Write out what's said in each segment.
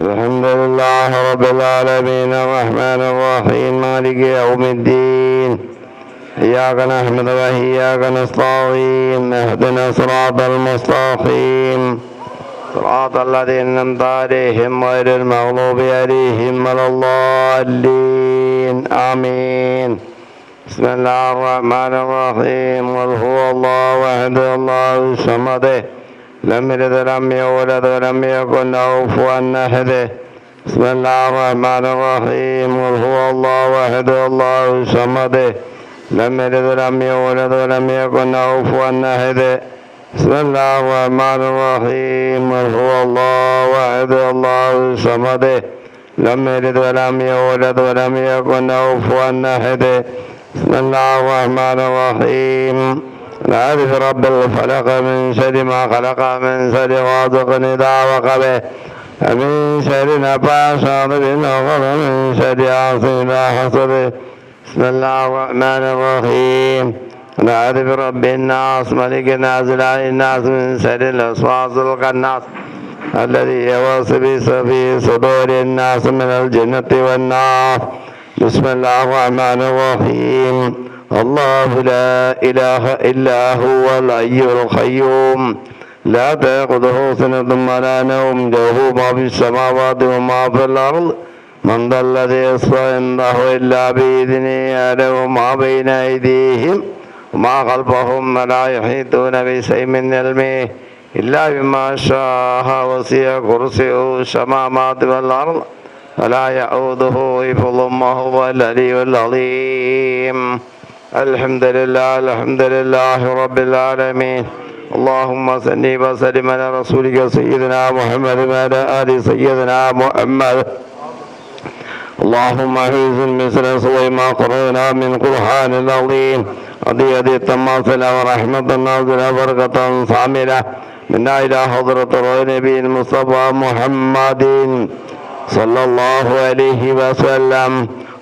الحمد لله رب العالمين الرحمن الرحيم مالك يوم الدين إياك نحمد وإياك نستعين اهدنا الصراط المستقيم صراط الذين أنعمت عليهم غير المغضوب عليهم ولا الضالين آمين. بسم الله الرحمن الرحيم قل هو الله أحد الله الصمد لم يلد ولم يولد ولم يكن له كفوا أحد. بسم الله الرحمن الرحيم قل هو الله أحد الله الصمد لم يلد ولم يولد ولم يكن له كفوا أحد. بسم الله الرحمن الرحيم قل هو الله أحد الله الصمد لم يلد ولم يولد ولم يكن له كفوا أحد. بسم الله الرحمن الرحيم أعوذ برب الفلق من شر ما خلق من شر غاسق إذا وقب ومن شر النفاثات في العقد من شر حاسد إذا حسد. بسم الله الرحمن الرحيم أعوذ برب الناس ملك الناس إله الناس من شر الوسواس الخناس الذي يوسوس في صدور الناس من الجنة والنار. بسم الله الرحمن الرحيم الله لا إله إلا هو الحي القيوم لا تأخذه سنة ولا نوم له ما في السماوات وما في الأرض من ذا الذي يشفع عنده إلا بإذنه يعلم ما بين أيديهم وما خلفهم ولا يحيطون بشيء من علمه إلا بما شاء وسع كرسيه السماوات والأرض ولا يعوده حفظهما وهو العلي العظيم. الحمد لله رب العالمين. اللهم صل وسلم على رسولك سيدنا محمد وعلى آل سيدنا محمد. اللهم احفظ مثل سوى ما قرأنا من قرآن العظيم قضية التماثل ورحمة نازلة بركة صاملة منا إلى حضرة النبي المصطفى محمد صلى الله عليه وسلم.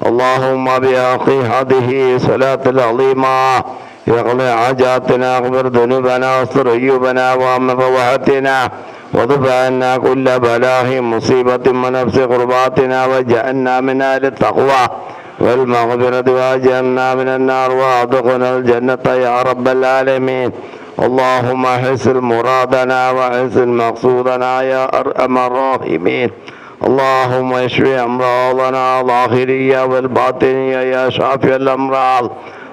اللهم بحق هذه صلاة العظيمة يغلي حاجاتنا اغفر ذنوبنا واستر عيوبنا وامن فوحتنا وضب عنا كل بلاء مصيبة ونفس قرباتنا وجعلنا من أهل التقوى والمغفرة واجعلنا من النار وادخلنا الجنة يا رب العالمين. اللهم حسن مرادنا وحسن مقصودنا يا أرحم الراحمين. اللهم اشف أمراضنا الظاهرية والباطنية يا شافي الأمراض.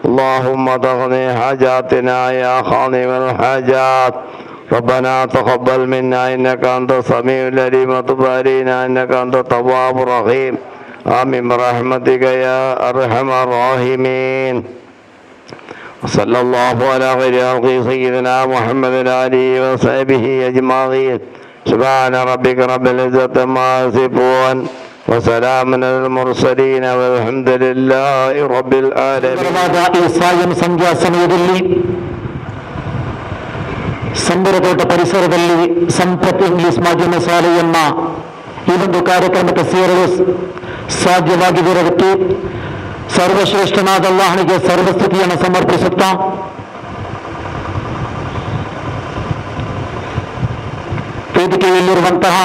اللهم تغني حاجاتنا يا خالق الحاجات. ربنا تقبل منا إنك أنت السميع العليم وتب علينا إنك أنت التواب الرحيم. آمين برحمتك يا أرحم الراحمين. وصلى الله على خير خلق سيدنا محمد وآله وصحبه أجمعين. سبحان ربك رب العزة عما يصفون وسلام على المرسلين والحمد لله رب العالمين. ಈ ಸಾಯಂ ಸಂಧ್ಯಾ ಸಮಯದಲ್ಲಿ ಸಂಬರದೋಟ ಪರಿಸರದಲ್ಲಿ ಸಂಪತ್ ಇಂಗ್ಲಿಷ್ ಮಾಧ್ಯಮ ಶಾಲೆಯನ್ನ ಈ ಒಂದು ಕಾರ್ಯಕ್ರಮಕ್ಕೆ ಸೇರಲು ಸಾಧ್ಯವಾಗಿರುವುದಕ್ಕೆ ಸರ್ವಶ್ರೇಷ್ಠನಾದ ಅಲ್ಲಾಹನಿಗೆ ಸರ್ವಸ್ತುತಿಯನ್ನು ಸಮರ್ಪಿಸುತ್ತಾ ವೇದಿಕೆಯಲ್ಲಿರುವಂತಹ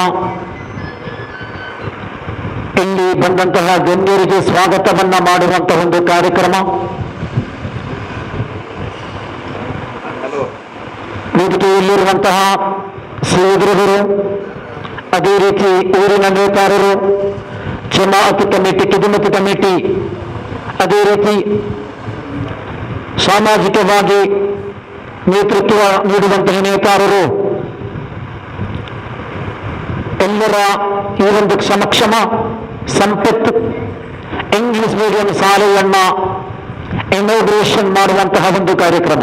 ಇಲ್ಲಿ ಬಂದಂತಹ ಗಣ್ಯರಿಗೆ ಸ್ವಾಗತವನ್ನ ಮಾಡುವಂತಹ ಒಂದು ಕಾರ್ಯಕ್ರಮ. ವೇದಿಕೆಯಲ್ಲಿರುವಂತಹ ಸಹೋದರರು, ಅದೇ ರೀತಿ ಊರಿನ ನೇತಾರರು, ಜಮಾಅತ್ ಕಮಿಟಿ, ಖಿದ್ಮತ್ ಕಮಿಟಿ, ಅದೇ ರೀತಿ ಸಾಮಾಜಿಕವಾಗಿ ನೇತೃತ್ವ ನೀಡುವಂತಹ ನೇತಾರರು ಎಲ್ಲರ ಈ ಒಂದು ಸಮಕ್ಷಮ ಸಂಪತ್ ಇಂಗ್ಲಿಷ್ ಮೀಡಿಯಂ ಶಾಲೆಯನ್ನ ಇನಾಗ್ರೇಷನ್ ಮಾಡುವಂತಹ ಒಂದು ಕಾರ್ಯಕ್ರಮ.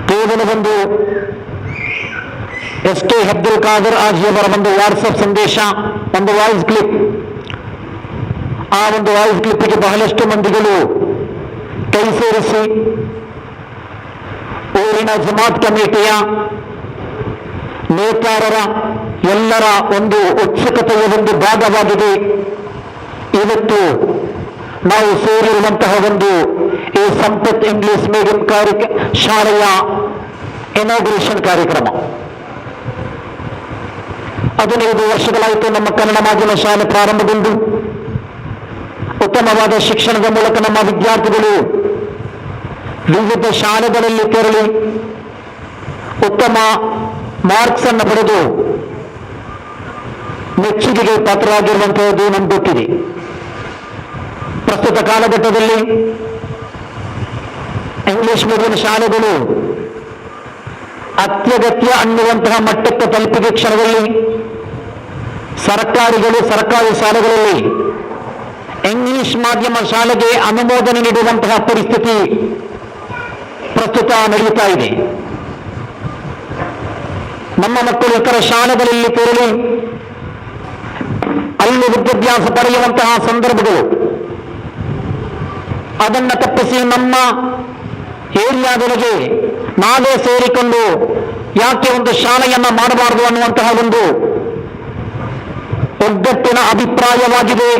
ಕೇವಲ ಒಂದು ಎಸ್ ಕೆ ಅಬ್ದುಲ್ ಖಾದರ್ ಆಜಿಯವರ ಒಂದು ವಾಟ್ಸಪ್ ಸಂದೇಶ, ಒಂದು ವಾಯ್ಸ್ ಕ್ಲಿಪ್. ಆ ಒಂದು ವಾಯ್ಸ್ ಕ್ಲಿಪ್ಗೆ ಬಹಳಷ್ಟು ಮಂದಿಗಳು ಕೈ ಸೇರಿಸಿ ಊರಿನ ಜಮಾತ್ ಕಮಿಟಿಯ ನೇತಾರರ ಎಲ್ಲರ ಒಂದು ಉತ್ಸುಕತೆಯ ಒಂದು ಭಾಗವಾಗಿದೆ. ಇವತ್ತು ನಾವು ಸೇರಿರುವಂತಹ ಒಂದು ಈ ಸಂಪತ್ ಇಂಗ್ಲಿಷ್ ಮೀಡಿಯಂ ಶಾಲೆಯ ಇನಾಗ್ರೇಷನ್ ಕಾರ್ಯಕ್ರಮ. 15 ವರ್ಷಗಳಾಯಿತು ನಮ್ಮ ಕನ್ನಡ ಮಾಧ್ಯಮ ಶಾಲೆ ಪ್ರಾರಂಭಗೊಂಡು ಉತ್ತಮವಾದ ಶಿಕ್ಷಣದ ಮೂಲಕ ನಮ್ಮ ವಿದ್ಯಾರ್ಥಿಗಳು ವಿವಿಧ ಶಾಲೆಗಳಲ್ಲಿ ತೆರಳಿ ಉತ್ತಮ ಮಾರ್ಕ್ಸ್ ಅನ್ನು ಪಡೆದು ಮೆಚ್ಚುಗೆಗೆ ಪಾತ್ರರಾಗಿರುವಂತಹದ್ದು ನಮ್ಗೆ ಗೊತ್ತಿದೆ. ಪ್ರಸ್ತುತ ಕಾಲಘಟ್ಟದಲ್ಲಿ ಇಂಗ್ಲಿಷ್ ಮೀಡಿಯಂ ಶಾಲೆಗಳು ಅತ್ಯಗತ್ಯ ಅನ್ನುವಂತಹ ಮಟ್ಟಕ್ಕೆ ತಲುಪಿದ ಕ್ಷಣದಲ್ಲಿ ಸರ್ಕಾರಿ ಶಾಲೆಗಳಲ್ಲಿ ಇಂಗ್ಲಿಷ್ ಮಾಧ್ಯಮ ಶಾಲೆಗೆ ಅನುಮೋದನೆ ನೀಡುವಂತಹ ಪರಿಸ್ಥಿತಿ ಪ್ರಸ್ತುತ ನಡೆಯುತ್ತಾ ಇದೆ. ನಮ್ಮ ಮಕ್ಕಳು ಇತರ ಶಾಲೆಗಳಲ್ಲಿ ತೆರಳಿ ಅಲ್ಲಿ ವಿದ್ಯಾಭ್ಯಾಸ ಪಡೆಯುವಂತಹ ಸಂದರ್ಭಗಳು, ಅದನ್ನು ತಪ್ಪಿಸಿ ನಮ್ಮ ಏರಿಯಾದೊಳಗೆ ನಾವೇ ಸೇರಿಕೊಂಡು ಯಾಕೆ ಒಂದು ಶಾಲೆಯನ್ನ ಮಾಡಬಾರದು ಅನ್ನುವಂತಹ ಒಂದು ಒಗ್ಗಟ್ಟಿನ ಅಭಿಪ್ರಾಯವಾಗಿದೆ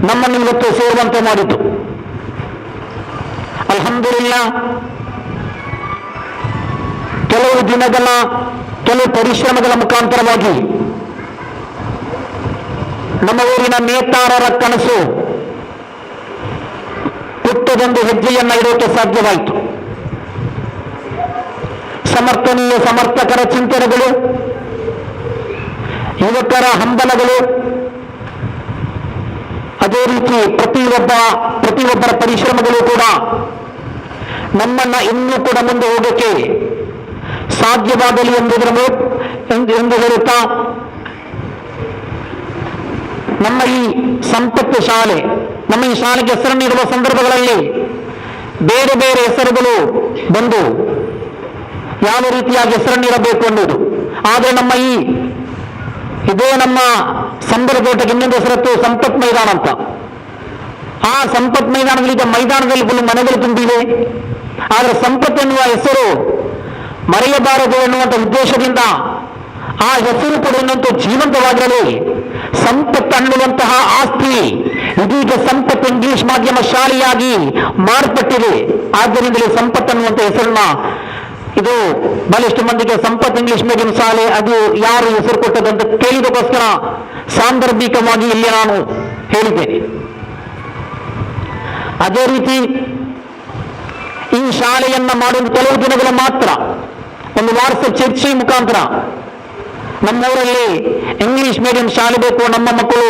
ನಮ್ಮನ್ನು ಇವತ್ತು ಸೇರುವಂತೆ ಮಾಡಿತು. ಅಲ್ಹಮ್ದುಲಿಲ್ಲಾ, ಕೆಲವು ಪರಿಶ್ರಮಗಳ ಮುಖಾಂತರವಾಗಿ ನಮ್ಮ ಊರಿನ ನೇತಾರರ ಕನಸು ಪುಟ್ಟದೊಂದು ಹೆಜ್ಜೆಯನ್ನ ಇಡೋಕೆ ಸಾಧ್ಯವಾಯಿತು. ಸಮರ್ಥಕರ ಚಿಂತನೆಗಳು, ಯುವಕರ ಹಂಬಲಗಳು, ಅದೇ ರೀತಿ ಪ್ರತಿಯೊಬ್ಬರ ಪರಿಶ್ರಮಗಳು ಕೂಡ ನಮ್ಮನ್ನ ಇನ್ನೂ ಕೂಡ ಮುಂದೆ ಹೋಗೋಕೆ ಸಾಧ್ಯವಾಗಲಿ ಎಂದು ಹೇಳುತ್ತಾ, ನಮ್ಮ ಈ ಸಂಪತ್ತು ಶಾಲೆ, ನಮ್ಮ ಈ ಶಾಲೆಗೆ ಹೆಸರು ನೀಡುವ ಸಂದರ್ಭಗಳಲ್ಲಿ ಬೇರೆ ಬೇರೆ ಹೆಸರುಗಳು ಬಂದು ಯಾವ ರೀತಿಯಾಗಿ ಹೆಸರು ನೀಡಬೇಕು ಅನ್ನೋದು. ಆದರೆ ಇದೇ ನಮ್ಮ ಸಂಬರದೋಟಕ್ಕೆ ಇನ್ನೊಂದು ಹೆಸರತ್ತು ಸಂಪತ್ ಮೈದಾನ ಅಂತ. ಆ ಸಂಪತ್ ಮೈದಾನದಲ್ಲಿ ಈಗ ಮೈದಾನದಲ್ಲಿ ಫುಲ್ ಮನೆಗಳು ತುಂಬಿವೆ. ಆದರೆ ಸಂಪತ್ ಎನ್ನುವ ಹೆಸರು ಮರೆಯಬಾರದು ಎನ್ನುವಂಥ ಉದ್ದೇಶದಿಂದ ಆ ಹೆಸರು ಕೂಡ ಇನ್ನೊಂದು ಜೀವಂತವಾಗಿರಲಿ. ಸಂಪತ್ ಅನ್ನುವಂತಹ ಆಸ್ತಿ ಇದೀಗ ಸಂಪತ್ ಇಂಗ್ಲಿಷ್ ಮಾಧ್ಯಮ ಶಾಲೆಯಾಗಿ ಮಾರ್ಪಟ್ಟಿದೆ. ಆದ್ದರಿಂದಲೇ ಸಂಪತ್ ಅನ್ನುವಂಥ ಹೆಸರನ್ನ, ಇದು ಬಹಳಷ್ಟು ಮಂದಿಗೆ ಸಂಪತ್ ಇಂಗ್ಲಿಷ್ ಮೀಡಿಯಂ ಶಾಲೆ ಅದು ಯಾರು ಹೆಸರು ಕೊಟ್ಟದಂತ ಕೇಳಿದಕ್ಕೋಸ್ಕರ ಸಾಂದರ್ಭಿಕವಾಗಿ ಇಲ್ಲಿ ನಾನು ಹೇಳಿದ್ದೇನೆ. ಅದೇ ರೀತಿ ಈ ಶಾಲೆಯನ್ನ ಮಾಡುವ ಕೆಲವು ದಿನಗಳು ಮಾತ್ರ ಒಂದು ವಾಟ್ಸಪ್ ಚರ್ಚೆ ಮುಖಾಂತರ ನಮ್ಮೂರಲ್ಲಿ ಇಂಗ್ಲಿಷ್ ಮೀಡಿಯಂ ಶಾಲೆ ಬೇಕು, ನಮ್ಮ ಮಕ್ಕಳು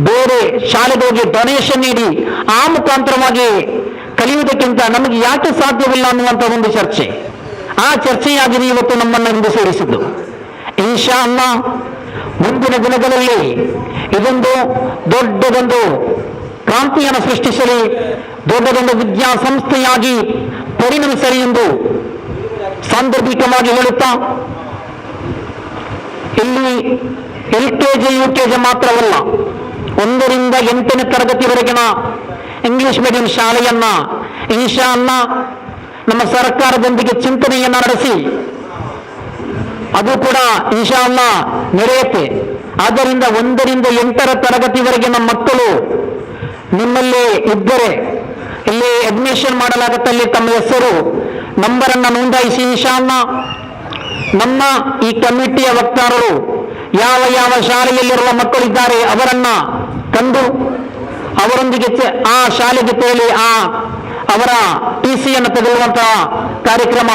ಬೇರೆ ಶಾಲೆಗೆ ಹೋಗಿ ಡೊನೇಷನ್ ನೀಡಿ ಆ ಮುಖಾಂತರವಾಗಿ ಕಲಿಯುವುದಕ್ಕಿಂತ ನಮಗೆ ಯಾಕೆ ಸಾಧ್ಯವಿಲ್ಲ ಅನ್ನುವಂಥ ಒಂದು ಚರ್ಚೆ, ಆ ಚರ್ಚೆಯಾಗಿ ಇವತ್ತು ನಮ್ಮನ್ನು ಇಂದು ಸೇರಿಸಿದ್ದು. ಇನ್ಶಾ ಅಲ್ಲಾ ಮುಂದಿನ ದಿನಗಳಲ್ಲಿ ಇದೊಂದು ದೊಡ್ಡದೊಂದು ಕ್ರಾಂತಿಯನ್ನು ಸೃಷ್ಟಿಸಲಿ, ದೊಡ್ಡದೊಂದು ವಿದ್ಯಾಸಂಸ್ಥೆಯಾಗಿ ಪರಿಣಮಿಸಲಿ ಎಂದು ಸಾಂದರ್ಭಿಕವಾಗಿ ಹೇಳುತ್ತಾ, ಇಲ್ಲಿ LKG UKG ಮಾತ್ರವಲ್ಲ, 1 ರಿಂದ 8ನೇ ತರಗತಿವರೆಗಿನ ಇಂಗ್ಲಿಷ್ ಮೀಡಿಯಂ ಶಾಲೆಯನ್ನ ಇನ್ಶಾ ಅಲ್ಲಾ ನಮ್ಮ ಸರ್ಕಾರದೊಂದಿಗೆ ಚಿಂತನೆಯನ್ನ ನಡೆಸಿ ಅದು ಕೂಡ ಇನ್ಶಾ ಅಲ್ಲಾ ನಡೆಯುತ್ತೆ. ಆದ್ದರಿಂದ 1 ರಿಂದ 8ರ ತರಗತಿವರೆಗಿನ ಮಕ್ಕಳು ನಿಮ್ಮಲ್ಲಿ ಇದ್ದರೆ ಇಲ್ಲಿ ಅಡ್ಮಿಷನ್ ಮಾಡಲಾಗುತ್ತೆ. ಅಲ್ಲಿ ತಮ್ಮ ಹೆಸರು ನಂಬರನ್ನು ನೋಂದಾಯಿಸಿ ಇನ್ಶಾ ಅಲ್ಲಾ ನಮ್ಮ ಈ ಕಮಿಟಿಯ ವಕ್ತಾರರು ಯಾವ ಶಾಲೆಯಲ್ಲಿರುವ ಮಕ್ಕಳಿದ್ದಾರೆ ಅವರನ್ನ ಕಂಡು ಅವರೊಂದಿಗೆ ಆ ಶಾಲೆಗೆ ತೆರಳಿ ಅವರ TCಯನ್ನು ತೆಗೆದುವಂತಹ ಕಾರ್ಯಕ್ರಮ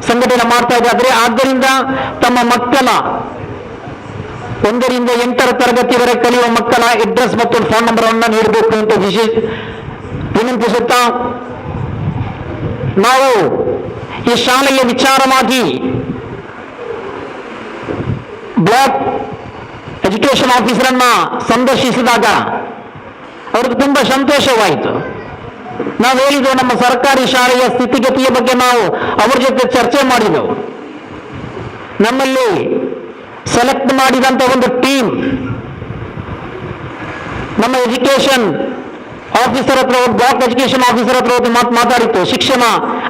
ಸಂಘಟನೆ ಮಾಡ್ತಾ ಇದ್ದಾರೆ. ಆದ್ದರಿಂದ ತಮ್ಮ ಮಕ್ಕಳ 1 ರಿಂದ 8ರ ತರಗತಿವರೆಗೆ ಕಲಿಯುವ ಮಕ್ಕಳ ಅಡ್ರೆಸ್ ಮತ್ತು ಫೋನ್ ನಂಬರ್ ಅನ್ನು ನೀಡಬೇಕು ಅಂತ ವಿನಂತಿಸುತ್ತಾ, ನಾವು ಈ ಶಾಲೆಯ ವಿಚಾರವಾಗಿ ಬ್ಲಾಕ್ ಎಜುಕೇಶನ್ ಆಫೀಸರನ್ನ ಸಂದರ್ಶಿಸಿದಾಗ ಅವ್ರಿಗೆ ತುಂಬಾ ಸಂತೋಷವಾಯಿತು. ನಾವು ಹೇಳಿದ್ವು, ನಮ್ಮ ಸರ್ಕಾರಿ ಶಾಲೆಯ ಸ್ಥಿತಿಗತಿಯ ಬಗ್ಗೆ ನಾವು ಅವರ ಜೊತೆ ಚರ್ಚೆ ಮಾಡಿದೆವು. ನಮ್ಮಲ್ಲಿ ಸೆಲೆಕ್ಟ್ ಮಾಡಿದಂಥ ಒಂದು ಟೀಮ್ ನಮ್ಮ ಎಜುಕೇಶನ್ ಆಫೀಸರ್ ಹತ್ರ, ಬ್ಲಾಕ್ ಎಜುಕೇಶನ್ ಆಫೀಸರ್ ಹತ್ರ ಮಾತಾಡಿತ್ತು, ಶಿಕ್ಷಣ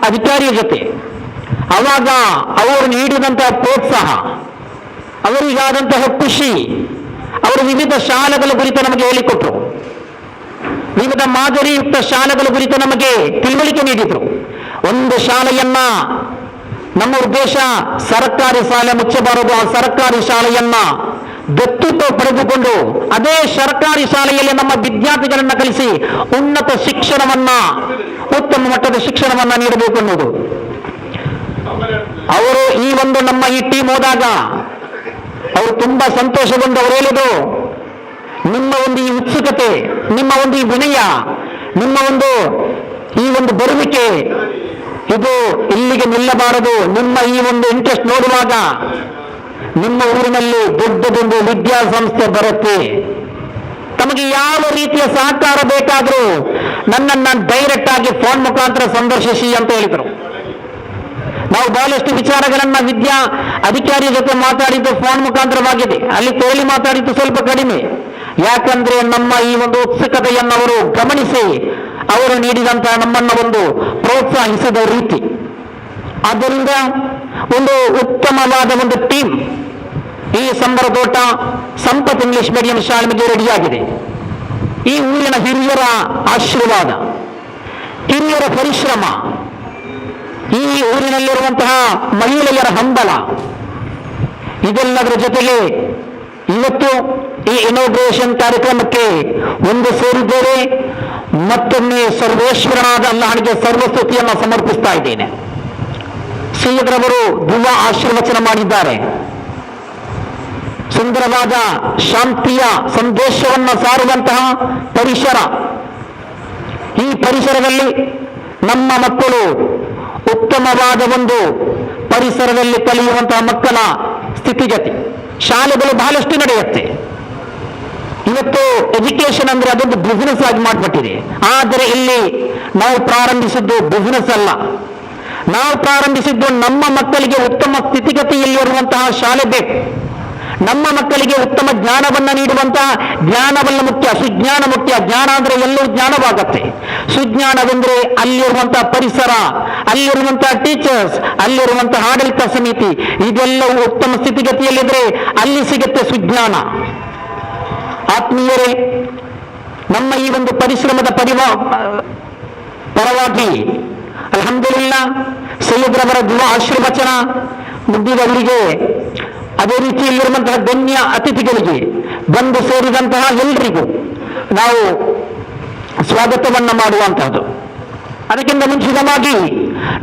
ಅಧಿಕಾರಿಯ ಜೊತೆ. ಅವಾಗ ಅವರು ನೀಡಿದಂತಹ ಪ್ರೋತ್ಸಾಹ, ಅವರಿಗಾದಂತಹ ಖುಷಿ, ಅವರು ವಿವಿಧ ಶಾಲೆಗಳ ಕುರಿತು ನಮಗೆ ಹೇಳಿಕೊಟ್ರು, ವಿವಿಧ ಮಾದರಿಯುಕ್ತ ಶಾಲೆಗಳ ಕುರಿತು ನಮಗೆ ತಿಳುವಳಿಕೆ ನೀಡಿದ್ರು. ಒಂದು ಶಾಲೆಯನ್ನ ನಮ್ಮ ಉದ್ದೇಶ ಸರ್ಕಾರಿ ಶಾಲೆ ಮುಚ್ಚಬಾರದು. ಆ ಸರ್ಕಾರಿ ಶಾಲೆಯನ್ನ ದತ್ತುತ್ವ ಪಡೆದುಕೊಂಡು ಅದೇ ಸರ್ಕಾರಿ ಶಾಲೆಯಲ್ಲಿ ನಮ್ಮ ವಿದ್ಯಾರ್ಥಿಗಳನ್ನ ಕಲಿಸಿ ಉನ್ನತ ಶಿಕ್ಷಣವನ್ನ, ಉತ್ತಮ ಮಟ್ಟದ ಶಿಕ್ಷಣವನ್ನ ನೀಡಬೇಕು ಅನ್ನೋದು. ಅವರು ಈ ಒಂದು ನಮ್ಮ ಈ ಟೀಮ್ ಹೋದಾಗ ಅವರು ತುಂಬಾ ಸಂತೋಷಗೊಂಡು ಅವರು ಹೇಳಿದ್ರು, ನಿಮ್ಮ ಒಂದು ಈ ಉತ್ಸುಕತೆ, ನಿಮ್ಮ ಒಂದು ಈ ವಿನಯ, ನಿಮ್ಮ ಒಂದು ಈ ಒಂದು ಬರುವಿಕೆ ಇದು ಇಲ್ಲಿಗೆ ನಿಲ್ಲಬಾರದು. ನಿಮ್ಮ ಈ ಒಂದು ಇಂಟ್ರೆಸ್ಟ್ ನೋಡುವಾಗ ನಿಮ್ಮ ಊರಿನಲ್ಲಿ ದೊಡ್ಡದೊಂದು ವಿದ್ಯಾಸಂಸ್ಥೆ ಬರುತ್ತೆ. ತಮಗೆ ಯಾವ ರೀತಿಯ ಸಹಕಾರ ಬೇಕಾದರೂ ನನ್ನನ್ನು ಡೈರೆಕ್ಟ್ ಆಗಿ ಫೋನ್ ಮುಖಾಂತರ ಸಂದರ್ಶಿಸಿ ಅಂತ ಹೇಳಿದರು. ನಾವು ಬಹಳಷ್ಟು ವಿಚಾರಗಳನ್ನ ವಿದ್ಯಾ ಅಧಿಕಾರಿಯ ಜೊತೆ ಮಾತಾಡಿದ್ದು ಫೋನ್ ಮುಖಾಂತರವಾಗಿದೆ. ಅಲ್ಲಿ ತೋಳಿ ಮಾತಾಡಿದ್ದು ಸ್ವಲ್ಪ ಕಡಿಮೆ. ಯಾಕಂದ್ರೆ ನಮ್ಮ ಈ ಒಂದು ಉತ್ಸುಕತೆಯನ್ನು ಅವರು ಗಮನಿಸಿ ಅವರು ನೀಡಿದಂತಹ ನಮ್ಮನ್ನು ಒಂದು ಪ್ರೋತ್ಸಾಹಿಸಿದ ರೀತಿ. ಆದ್ದರಿಂದ ಒಂದು ಉತ್ತಮವಾದ ಒಂದು ಟೀಮ್ ಈ ಸಂಬರದೋಟ ಸಂಪತ್ ಇಂಗ್ಲಿಷ್ ಮೀಡಿಯಂ ಶಾಲೆಗೆ ರೆಡಿಯಾಗಿದೆ. ಈ ಊರಿನ ಹಿರಿಯರ ಆಶೀರ್ವಾದ, ಹಿರಿಯರ ಪರಿಶ್ರಮ, ಈ ಊರಿನಲ್ಲಿರುವಂತಹ ಮಹಿಳೆಯರ ಹಂಬಲ, ಇದೆಲ್ಲದರ ಜೊತೆಗೆ ಇವತ್ತು ಈ ಇನೋಗ್ರೇಷನ್ ಕಾರ್ಯಕ್ರಮಕ್ಕೆ ಒಂದು ಸೇರಿದ್ದೇವೆ. ಮತ್ತೊಮ್ಮೆ ಸರ್ವೇಶ್ವರನಾದ ಅಲ್ಲಾಹನಿಗೆ ಸರ್ವಸ್ತುತಿಯನ್ನು ಸಮರ್ಪಿಸ್ತಾ ಇದ್ದೇನೆ. ಸೈಯದ್ರವರು ದುವಾ ಆಶೀರ್ವಚನ ಮಾಡಿದ್ದಾರೆ. ಸುಂದರವಾದ ಶಾಂತಿಯ ಸಂದೇಶವನ್ನು ಸಾರುವಂತಹ ಪರಿಸರ, ಈ ಪರಿಸರದಲ್ಲಿ ನಮ್ಮ ಮಕ್ಕಳು ಉತ್ತಮವಾದ ಒಂದು ಪರಿಸರದಲ್ಲಿ ಕಲಿಯುವಂತಹ ಮಕ್ಕಳ ಸ್ಥಿತಿಗತಿ, ಶಾಲೆಗಳು ಬಹಳಷ್ಟು ನಡೆಯುತ್ತೆ. ಇವತ್ತು ಎಜುಕೇಶನ್ ಅಂದ್ರೆ ಅದೊಂದು ಬಿಸಿನೆಸ್ ಆಗಿ ಮಾಡಿಬಿಟ್ಟಿದೆ. ಆದರೆ ಇಲ್ಲಿ ನಾವು ಪ್ರಾರಂಭಿಸಿದ್ದು ಬಿಸಿನೆಸ್ ಅಲ್ಲ, ನಾವು ಪ್ರಾರಂಭಿಸಿದ್ದು ನಮ್ಮ ಮಕ್ಕಳಿಗೆ ಉತ್ತಮ ಸ್ಥಿತಿಗತಿಯಲ್ಲಿರುವಂತಹ ಶಾಲೆ ಬೇಕು. ನಮ್ಮ ಮಕ್ಕಳಿಗೆ ಉತ್ತಮ ಜ್ಞಾನವನ್ನು ನೀಡುವಂತಹ ಜ್ಞಾನವಲ್ಲ ಮುಖ್ಯ, ಸುಜ್ಞಾನ ಮುಖ್ಯ. ಜ್ಞಾನ ಅಂದ್ರೆ ಎಲ್ಲವೂ ಜ್ಞಾನವಾಗತ್ತೆ. ಸುಜ್ಞಾನವೆಂದ್ರೆ ಅಲ್ಲಿರುವಂತಹ ಪರಿಸರ, ಅಲ್ಲಿರುವಂತಹ ಟೀಚರ್ಸ್, ಅಲ್ಲಿರುವಂತಹ ಆಡಳಿತ ಸಮಿತಿ, ಇದೆಲ್ಲವೂ ಉತ್ತಮ ಸ್ಥಿತಿಗತಿಯಲ್ಲಿದ್ರೆ ಅಲ್ಲಿ ಸಿಗುತ್ತೆ ಸುಜ್ಞಾನ. ಆತ್ಮೀಯರೇ, ನಮ್ಮ ಈ ಒಂದು ಪರಿಶ್ರಮದ ಪರವಾಗಿ ಅಲ್ಹಮ್ದುಲಿಲ್ಲಾ ಸೈಯದ್ರವರ ದುವಾ ಆಶೀರ್ವಚನ ಮುಗಿದವರಿಗೆ, ಅದೇ ರೀತಿಯಲ್ಲಿರುವಂತಹ ಗಣ್ಯ ಅತಿಥಿಗಳಿಗೆ, ಬಂದು ಸೇರಿದಂತಹ ಎಲ್ಲರಿಗೂ ನಾವು ಸ್ವಾಗತವನ್ನ ಮಾಡುವಂತಹದ್ದು. ಅದಕ್ಕಿಂತ ಮುಂಚಿತವಾಗಿ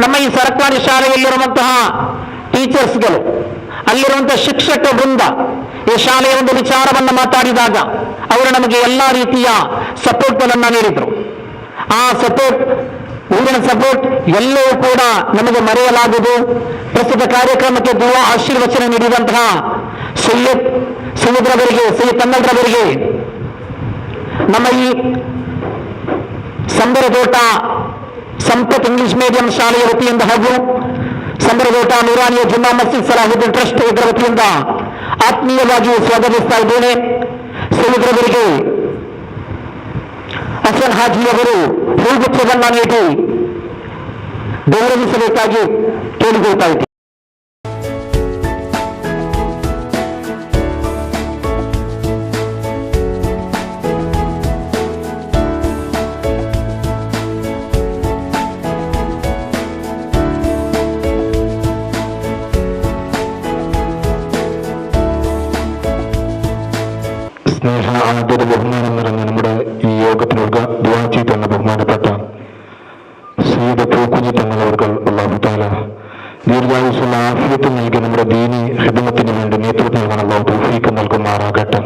ನಮ್ಮ ಈ ಸರ್ಕಾರಿ ಶಾಲೆಯಲ್ಲಿರುವಂತಹ ಟೀಚರ್ಸ್ಗಳು, ಅಲ್ಲಿರುವಂತಹ ಶಿಕ್ಷಕ ವೃಂದ ಈ ಶಾಲೆಯ ಒಂದು ವಿಚಾರವನ್ನು ಮಾತಾಡಿದಾಗ ಅವರು ನಮಗೆ ಎಲ್ಲ ರೀತಿಯ ಸಪೋರ್ಟ್ಗಳನ್ನು ನೀಡಿದರು. ಆ ಸಪೋರ್ಟ್, ಊರಿನ ಸಪೋರ್ಟ್ ಎಲ್ಲವೂ ಕೂಡ ನಮಗೆ ಮರೆಯಲಾಗದು. ಪ್ರಸ್ತುತ ಕಾರ್ಯಕ್ರಮಕ್ಕೆ ದುವಾ ಆಶೀರ್ವಚನ ನೀಡಿದಂತಹ ಸೈಯದ್ರವರಿಗೆ, ಸೈಯದ್ ಕನ್ನಡರವರಿಗೆ, ನಮ್ಮ ಈ ಸಂಬರದೋಟ ಸಂಪತ್ ಇಂಗ್ಲಿಷ್ ಮೀಡಿಯಂ ಶಾಲೆಯ ವತಿಯಿಂದ ಹಾಗೂ ಸಂಬರದೋಟ ನೂರಾನಿಯ ಜುಮ್ಮಾ ಮಸ್ಜಿದ್ ಸಲಾಹುದ್ದೀನ್ ಟ್ರಸ್ಟ್ ಇದರ ವತಿಯಿಂದ ಆತ್ಮೀಯವಾಗಿ ಸ್ವಾಗತಿಸ್ತಾ ಇದ್ದೇನೆ. ಸೈಯದ್ರವರಿಗೆ ಹಸನ್ ಹಾಜಿಯವರು ಹೂಗುಚ್ಛವನ್ನು ನೀಡಿ ಗೌರವಿಸಬೇಕಾಗಿ ಕೇಳಿಕೊಳ್ತಾ ಇದ್ದೀನಿ. സ്നേഹ ആദര ബഹുമാനം നിറഞ്ഞ നമ്മുടെ ഈ യോഗത്തിന് ദുആ ചെയ്തെന്ന ബഹുമാനപ്പെട്ട സയ്യിദ് പൂക്കുഞ്ഞി തങ്ങളവർകൾ അല്ലാഹു തആല ദീർഘായുസ്സുള്ള ആഫിയത്ത് നൽകി നമ്മുടെ ദീനി ഖിദ്മത്തിന് വേണ്ടി നേതൃത്വം നൽകാൻ അല്ലാഹു തൗഫീഖ് നൽകുമാറാകട്ടെ.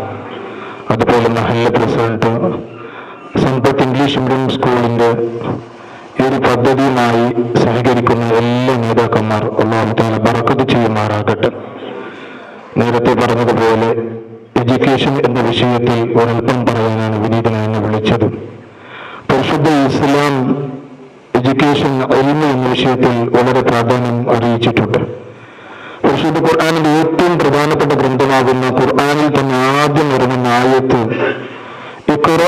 അതുപോലെ മഹല്ല പ്രസിഡന്റ് സമ്പത്ത് ഇംഗ്ലീഷ് മീഡിയം സ്കൂളിന്റെ ഈ ഒരു പദ്ധതിയുമായി സഹകരിക്കുന്ന എല്ലാ നേതാക്കന്മാർ അല്ലാഹു തആല ബറക്കത്ത് ചെയ്യുമാറാകട്ടെ. നേരത്തെ പറഞ്ഞതുപോലെ എഡ്യൂക്കേഷൻ എന്ന വിഷയത്തിൽ ഒരൽപ്പം പറയാനാണ് വിനീതനായി എന്നെ വിളിച്ചത്. പരിശുദ്ധ ഇസ്ലാം എഡ്യൂക്കേഷൻ ഇൽമ് എന്ന വിഷയത്തിൽ വളരെ പ്രാധാന്യം അറിയിച്ചിട്ടുണ്ട്. പരിശുദ്ധ ഖുർആനിന്റെ ഏറ്റവും പ്രധാനപ്പെട്ട ഗ്രന്ഥമാകുന്ന ഖുർആനിൽ തന്നെ ആദ്യം ഇറങ്ങുന്ന ആയത്ത് ഇഖ്റ,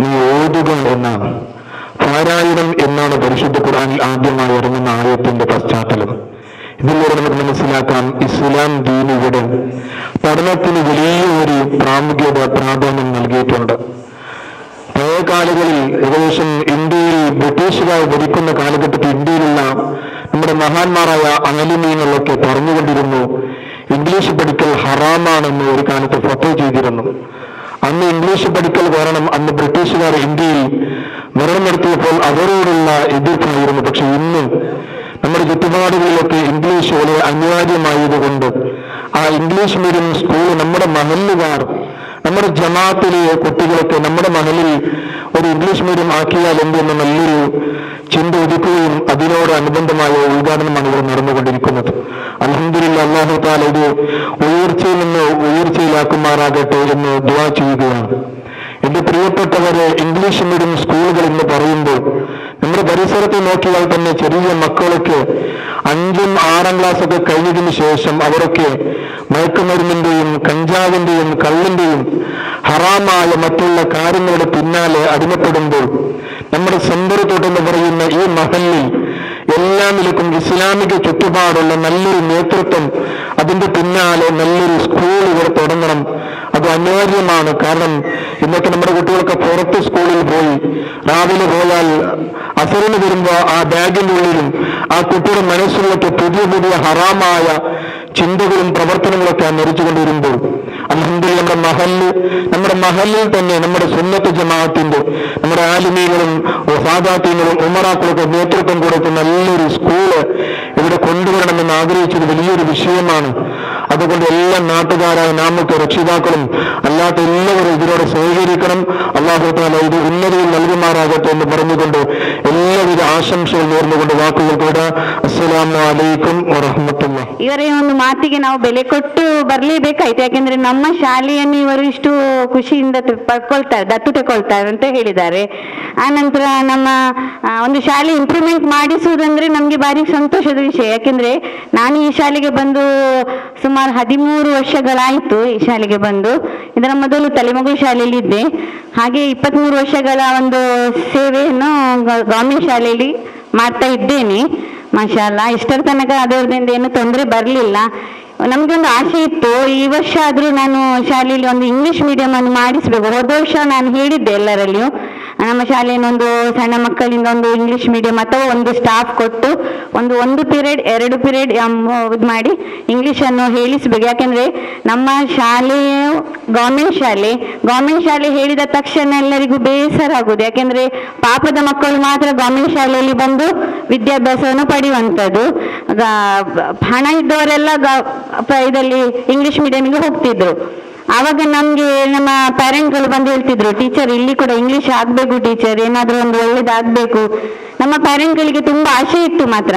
നീ ഓതുക എന്നാണ്. പാരായണം എന്നാണ് പരിശുദ്ധ ഖുർആനിൽ ആദ്യമായി ഇറങ്ങുന്ന ആയത്തിന്റെ പശ്ചാത്തലം. ഇതിലൂടെ നമുക്ക് മനസ്സിലാക്കാം, ഇസ്ലാം ദീൻ ഇവിടെ പഠനത്തിന് വലിയൊരു പ്രാധാന്യം നൽകിയിട്ടുണ്ട്. പഴയ കാലങ്ങളിൽ ഏകദേശം ഇന്ത്യയിൽ ബ്രിട്ടീഷുകാർ ഭരിക്കുന്ന കാലഘട്ടത്തിൽ ഇന്ത്യയിലുള്ള നമ്മുടെ മഹാന്മാരായ ആലിമീങ്ങളൊക്കെ പറഞ്ഞുകൊണ്ടിരുന്നു, ഇംഗ്ലീഷ് പഠിക്കൽ ഹറാമാണെന്ന് ഒരു കാലത്ത് ഫത്വ ചെയ്തിരുന്നു. അന്ന് ഇംഗ്ലീഷ് പഠിക്കൽ കാരണം അന്ന് ബ്രിട്ടീഷുകാർ ഇന്ത്യയിൽ ഭരണം നടത്തിയപ്പോൾ അവരോടുള്ള എതിർപ്പായിരുന്നു. പക്ഷെ ഇന്ന് നമ്മുടെ ചുറ്റുപാടുകളിലൊക്കെ ഇംഗ്ലീഷ് വളരെ അനിവാര്യമായതുകൊണ്ട് ആ ഇംഗ്ലീഷ് മീഡിയം സ്കൂൾ നമ്മുടെ മഹല്ലുകാർ, നമ്മുടെ ജമാഅത്തിലെ കുട്ടികളൊക്കെ നമ്മുടെ മഹലിൽ ഒരു ഇംഗ്ലീഷ് മീഡിയം ആക്കിയാൽ എന്തെന്ന നല്ലൊരു ചിന്ത ഉദിക്കുകയും അതിനോട് അനുബന്ധമായ ഉദ്ഘാടനമാണ് ഇവിടെ നടന്നുകൊണ്ടിരിക്കുന്നത്. അൽഹംദുലില്ലാഹ്, അല്ലാഹു തആല ഇത് ഉയർച്ചയിൽ നിന്ന് ഉയർച്ചയിലാക്കുമാറാകട്ടെ എന്ന് ദുആ ചെയ്യുകയാണ്. എന്റെ പ്രിയപ്പെട്ടവരെ, ഇംഗ്ലീഷ് മീഡിയം സ്കൂളുകൾ എന്ന് പറയുമ്പോൾ നമ്മുടെ പരിസരത്ത് നോക്കിയാൽ തന്നെ ചെറിയ മക്കളൊക്കെ 5ഉം 6ാം ക്ലാസ്സൊക്കെ കഴിഞ്ഞതിന് ശേഷം അവരൊക്കെ മയക്കുമരുന്നിന്റെയും കഞ്ചാവിന്റെയും കള്ളിന്റെയും ഹറാമായ മറ്റുള്ള കാര്യങ്ങളുടെ പിന്നാലെ അടിമപ്പെടുമ്പോൾ നമ്മുടെ സെമ്പറത്തോട്ടെന്ന് പറയുന്ന ഈ മഹലിൽ എല്ലാ നിലക്കും ഇസ്ലാമിക ചുറ്റുപാടുള്ള നല്ലൊരു നേതൃത്വം, അതിന്റെ പിന്നാലെ നല്ലൊരു സ്കൂൾ ഇവിടെ തുടങ്ങണം. അത് അനിവാര്യമാണ്. കാരണം ഇന്നൊക്കെ നമ്മുടെ കുട്ടികളൊക്കെ പുറത്ത് സ്കൂളിൽ പോയി രാവിലെ പോയാൽ അസറിന് വരുമ്പോൾ ആ ബാഗിന്റെ ഉള്ളിലും ആ കുട്ടിയുടെ മനസ്സിലൊക്കെ പുതിയ പുതിയ ഹറാമായ ചിന്തകളും പ്രവർത്തനങ്ങളൊക്കെ മരിച്ചുകൊണ്ടിരുമ്പോൾ അൽഹംദുലില്ലാഹ് നമ്മുടെ മഹല്ലിൽ തന്നെ നമ്മുടെ സുന്നത്ത് ജമാഅത്തിന്റെ നമ്മുടെ ആലിമീകളും സാദാത്യങ്ങളും ഉമറാക്കളൊക്കെ നേതൃത്വം കൊടുക്കുന്ന നല്ലൊരു സ്കൂള് ഇവിടെ കൊണ്ടുവരണമെന്ന് ആഗ്രഹിച്ചത് വലിയൊരു വിഷയമാണ്. അതുകൊണ്ട് എല്ലാ നാട്ടുകാരായ നാമൊക്കെ രക്ഷിതാക്കളും അല്ലാത്ത എല്ലാവരും ഇതിനോട് സഹകരിക്കണം. അല്ലാഹു തആല ഇത് ഉന്നതിയിൽ നൽകുമാറാകട്ടെ എന്ന് പറഞ്ഞുകൊണ്ട് എല്ലാവിധ ആശംസകൾ നേർന്നുകൊണ്ട് ವಾಕುಗಳು ಕೂಡ ಅಸ್ಸಲಾಮು ಅಲೈಕುಂ ವರಹಮತುಲ್ಲಾಹ್. ಇವರ ಒಂದು ಮಾತಿಗೆ ನಾವು ಬೆಲೆ ಕೊಟ್ಟು ಬರಲೇಬೇಕಾಯ್ತು. ಯಾಕೆಂದ್ರೆ ನಮ್ಮ ಶಾಲೆಯನ್ನು ಇವರು ಇಷ್ಟು ಖುಷಿಯಿಂದ ಪಡ್ಕೊಳ್ತಾರೆ, ದತ್ತು ತಗೊಳ್ತಾರೆ ಅಂತ ಹೇಳಿದ್ದಾರೆ. ಆ ನಂತರ ನಮ್ಮ ಒಂದು ಶಾಲೆ ಇಂಪ್ರೂವ್ಮೆಂಟ್ ಮಾಡಿಸುವುದಂದ್ರೆ ನಮ್ಗೆ ಭಾರಿ ಸಂತೋಷದ ವಿಷಯ. ಯಾಕೆಂದ್ರೆ ನಾನು ಈ ಶಾಲೆಗೆ ಬಂದು ಸುಮಾರು 13 ವರ್ಷಗಳಾಯಿತು. ಈ ಶಾಲೆಗೆ ಬಂದು ಇದರ ಮೊದಲು ತಲೆಮಗು ಶಾಲೆಯಲ್ಲಿ ಇದ್ದೆ. ಹಾಗೆ 23 ವರ್ಷಗಳ ಒಂದು ಸೇವೆಯನ್ನು ಗವರ್ಮೆಂಟ್ ಶಾಲೆಯಲ್ಲಿ ಮಾಡ್ತಾ ಇದ್ದೇನೆ. ಮಾಷಾಅಲ್ಲಾ, ಇಷ್ಟರ ತನಕ ಅದರಿಂದ ಏನು ತೊಂದರೆ ಬರಲಿಲ್ಲ. ನಮ್ಗೊಂದು ಆಸೆ ಇತ್ತು, ಈ ವರ್ಷ ಆದ್ರೂ ನಾನು ಶಾಲೆಯಲ್ಲಿ ಒಂದು ಇಂಗ್ಲಿಷ್ ಮೀಡಿಯಂ ಅನ್ನು ಮಾಡಿಸ್ಬೇಕು. ಹೋದ ವರ್ಷ ನಾನು ಹೇಳಿದ್ದೆ ಎಲ್ಲರಲ್ಲಿಯೂ, ನಮ್ಮ ಶಾಲೆಯನ್ನು ಒಂದು ಸಣ್ಣ ಮಕ್ಕಳಿಂದ ಒಂದು ಇಂಗ್ಲಿಷ್ ಮೀಡಿಯಂ ಅಥವಾ ಒಂದು ಸ್ಟಾಫ್ ಕೊಟ್ಟು ಒಂದು ಪೀರಿಯಡ್ 2 ಪೀರಿಯಡ್ ಇದು ಮಾಡಿ ಇಂಗ್ಲಿಷನ್ನು ಹೇಳಿಸ್ಬೇಕು. ಯಾಕೆಂದ್ರೆ ನಮ್ಮ ಶಾಲೆಯು ಗೌರ್ಮೆಂಟ್ ಶಾಲೆ ಹೇಳಿದ ತಕ್ಷಣ ಎಲ್ಲರಿಗೂ ಬೇಸರ ಆಗುದು. ಯಾಕೆಂದ್ರೆ ಪಾಪದ ಮಕ್ಕಳು ಮಾತ್ರ ಗೌರ್ಮೆಂಟ್ ಶಾಲೆಯಲ್ಲಿ ಬಂದು ವಿದ್ಯಾಭ್ಯಾಸವನ್ನು ಪಡೆಯುವಂಥದ್ದು. ಹಣ ಇದ್ದವರೆಲ್ಲ ಇದರಲ್ಲಿ ಇಂಗ್ಲಿಷ್ ಮೀಡಿಯಂಗೆ ಹೋಗ್ತಿದ್ರು. ಆವಾಗ ನಮ್ಗೆ ನಮ್ಮ ಪೇರೆಂಟ್ಗಳು ಬಂದು ಹೇಳ್ತಿದ್ರು, ಟೀಚರ್ ಇಲ್ಲಿ ಕೂಡ ಇಂಗ್ಲಿಷ್ ಆಗ್ಬೇಕು, ಟೀಚರ್ ಏನಾದ್ರೂ ಒಂದು ಒಳ್ಳೇದಾಗ್ಬೇಕು. ನಮ್ಮ ಪೇರೆಂಟ್ಗಳಿಗೆ ತುಂಬಾ ಆಸೆ ಇತ್ತು. ಮಾತ್ರ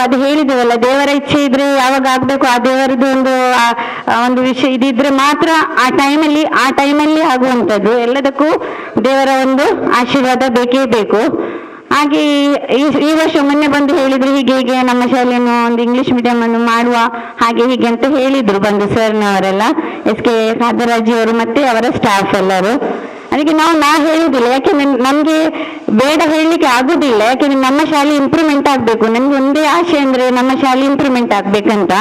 ಅದು ಹೇಳಿದೆವಲ್ಲ, ದೇವರ ಇಚ್ಛೆ ಇದ್ರೆ ಯಾವಾಗ ಆಗ್ಬೇಕು, ಆ ದೇವರದ್ದು ಒಂದು ವಿಷಯ ಇದಿದ್ರೆ ಮಾತ್ರ ಆ ಟೈಮಲ್ಲಿ ಆಗುವಂಥದ್ದು. ಎಲ್ಲದಕ್ಕೂ ದೇವರ ಒಂದು ಆಶೀರ್ವಾದ ಬೇಕೇ ಬೇಕು. ಹಾಗೆ ಈ ವರ್ಷ ಮೊನ್ನೆ ಬಂದು ಹೇಳಿದ್ರು, ಹೀಗೆ ನಮ್ಮ ಶಾಲೆಯನ್ನು ಒಂದು ಇಂಗ್ಲಿಷ್ ಮೀಡಿಯಂ ಅನ್ನು ಮಾಡುವ ಹಾಗೆ ಹೀಗೆ ಅಂತ ಹೇಳಿದ್ರು ಬಂದು ಸರ್ನವರೆಲ್ಲ, SK ಖಾದರಾಜಿ ಅವರು ಮತ್ತೆ ಅವರ ಸ್ಟಾಫ್ ಎಲ್ಲರೂ. ಅದಕ್ಕೆ ನಾ ಹೇಳುದಿಲ್ಲ, ಯಾಕೆಂದ್ರೆ ನಮ್ಗೆ ಬೇಡ ಹೇಳಲಿಕ್ಕೆ ಆಗುದಿಲ್ಲ. ಯಾಕೆಂದ್ರೆ ನಮ್ಮ ಶಾಲೆ ಇಂಪ್ರೂವ್ಮೆಂಟ್ ಆಗ್ಬೇಕು. ನನ್ಗೆ ಒಂದೇ ಆಸೆ ಅಂದ್ರೆ ನಮ್ಮ ಶಾಲೆ ಇಂಪ್ರೂವ್ಮೆಂಟ್ ಆಗ್ಬೇಕಂತ.